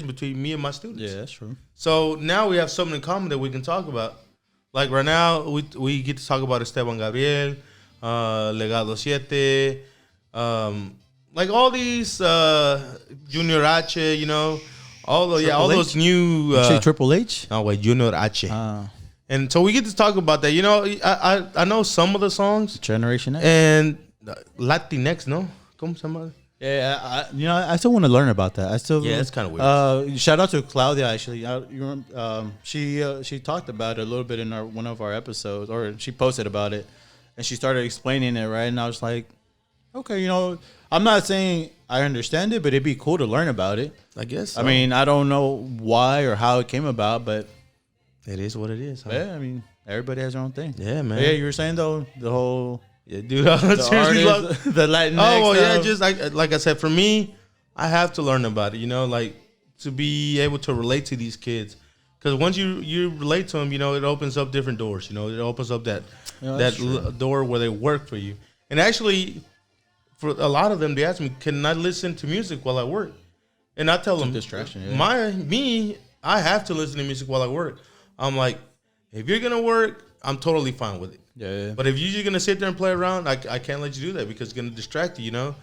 between me and my students. Yeah, that's true. So now we have something in common that we can talk about. Like right now, we get to talk about Esteban Gabriel, Legado 7, like all these Junior H, all those new. Say Triple H? No, wait, Junior H. Ah. And so we get to talk about that. I know some of the songs Generation X. and Latinx, no? ¿Cómo se llama? Yeah, I still want to learn about that. I still. Yeah, it's kinda weird. Shout out to Claudia. Actually, she talked about it a little bit in one of our episodes, or she posted about it, and she started explaining it, right? And I was like, okay, I'm not saying I understand it, but it'd be cool to learn about it. I guess so. I mean, I don't know why or how it came about, but it is what it is. Huh? yeah, I mean, everybody has their own thing. Yeah, man. But yeah, you were saying though the whole Yeah, dude. I the seriously love. artists, the Latinx. Oh, well, yeah. stuff. Just like I said, for me, I have to learn about it. Like to be able to relate to these kids, because once you relate to them, it opens up different doors. It opens up that that's true. door where they work for you. And actually, for a lot of them, they ask me, "Can I listen to music while I work?" And I tell them, distraction, yeah. I have to listen to music while I work. I'm like, if you're gonna work, I'm totally fine with it. Yeah. But if you're just gonna sit there and play around, I can't let you do that because it's gonna distract you.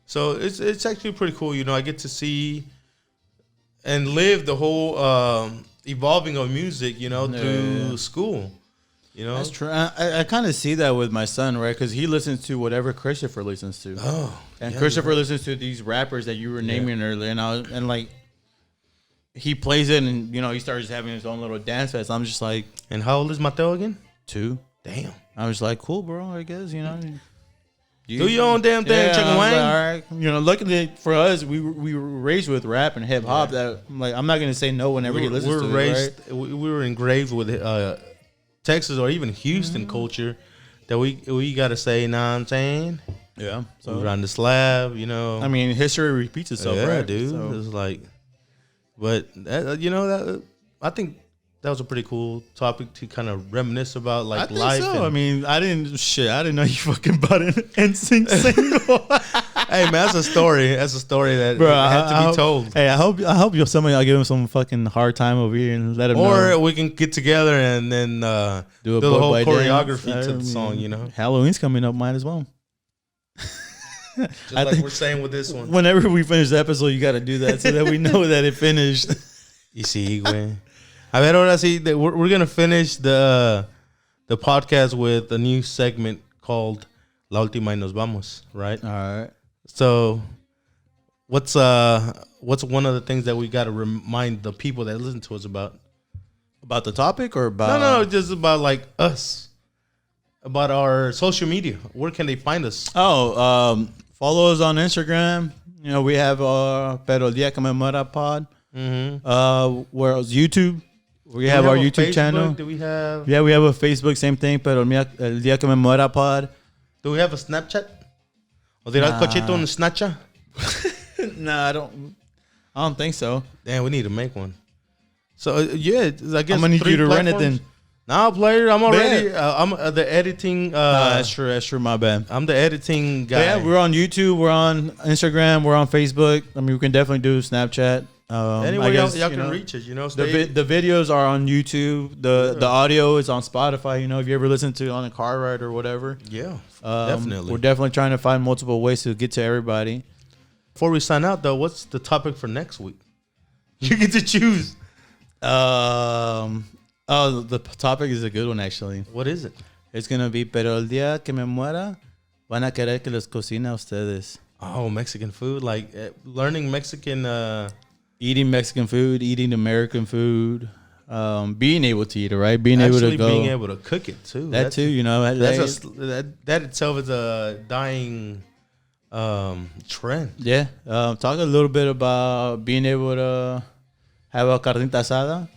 So it's actually pretty cool. I get to see and live the whole evolving of music. Through school. You know, That's true. I kind of see that with my son, right? Because he listens to whatever Christopher listens to. Oh, and yeah, Christopher listens to these rappers that you were naming earlier, and like he plays it, and he starts having his own little dance fest. I'm just like, And how old is Mateo again? 2. Damn. I was like, cool, bro. I guess Do your own damn thing, Yeah, Chicken I was Wang. like, all right. Luckily for us, we were raised with rap and hip hop. That I'm not gonna say no whenever he listens to it. Right? We were engraved with Texas or even Houston culture that we gotta say. Know what I'm saying? Yeah. So we run the slab, I mean, history repeats itself, yeah, right, dude. So. It's like, but that I think that was a pretty cool topic to kind of reminisce about, like, I think life. so. I mean, I didn't know you fucking bought an NSYNC single. Hey man, that's a story. That's a story that Bro, had to be hope- told. Hey, I hope somebody will give him some fucking hard time over here and let him Or know. we can get together and then do a the Boy whole Boy choreography dance. to I the song. mean, Halloween's coming up, might as well. Just I like think- we're saying with this one. Whenever we finish the episode, you got to do that so that we know that it finished. Y sí, güey. A ver, ahora sí, we're gonna finish the podcast with a new segment called La Última y Nos Vamos, right? All right. So, what's one of the things that we got to remind the people that listen to us about? About the topic or about No, just about like us, about our social media. Where can they find us? Follow us on Instagram. We have Pero el Día que Me Muera Pod. Mm-hmm. Where else? YouTube. We have our YouTube Facebook? channel. Do we have? Yeah, we have a Facebook, same thing, Pero el Día que Me Muera Pod. Do we have a Snapchat? O dirá Cochito on Snapchat? Nah, I don't think so. Damn, we need to make one. So yeah, I guess I'm gonna need you to run it then. Nah, player, I'm already. Yeah. I'm the editing. That's true. My bad. I'm the editing guy. But yeah, we're on YouTube. We're on Instagram. We're on Facebook. I mean, we can definitely do Snapchat. Anyway, I guess, y'all can reach us. The videos are on YouTube. The audio is on Spotify. If you ever listen to it on a car ride or whatever. Yeah, We're definitely. definitely trying to find multiple ways to get to everybody. Before we sign out, though, what's the topic for next week? You get to choose. The topic is a good one, actually. What is it? It's gonna be Pero el día que me muera van a querer que les cocine a ustedes. Oh, Mexican food, like learning Mexican. Eating Mexican food, eating American food, being able to eat it, right? Being able to go. Being able to cook it too. That too, That itself is a dying trend. Yeah. Talk a little bit about being able to have a carnita asada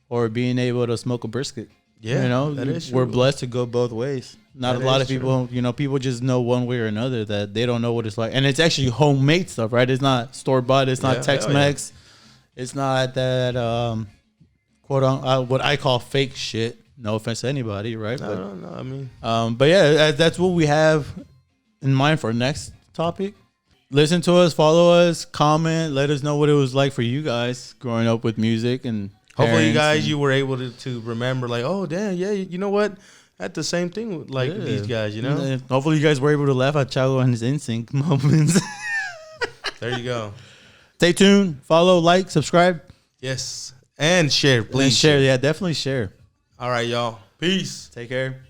or being able to smoke a brisket. Yeah, that is true. We're blessed to go both ways. Not That a lot is of people, people just know one way or another that they don't know what it's like. And it's actually homemade stuff, right? It's not store-bought. It's not Tex-Mex. It's not that, quote, what I call fake shit. No offense to anybody, right? No, I mean. But yeah, that's what we have in mind for next topic. Listen to us, follow us, comment, let us know what it was like for you guys growing up with music and hopefully you guys you were able to remember, like, oh damn, yeah, you know what? I had the same thing with these guys, And hopefully you guys were able to laugh at Chavo and his NSYNC moments. There you go. Stay tuned, follow, like, subscribe. Yes. And share, please. And share, yeah, definitely share. All right, y'all. Peace. Take care.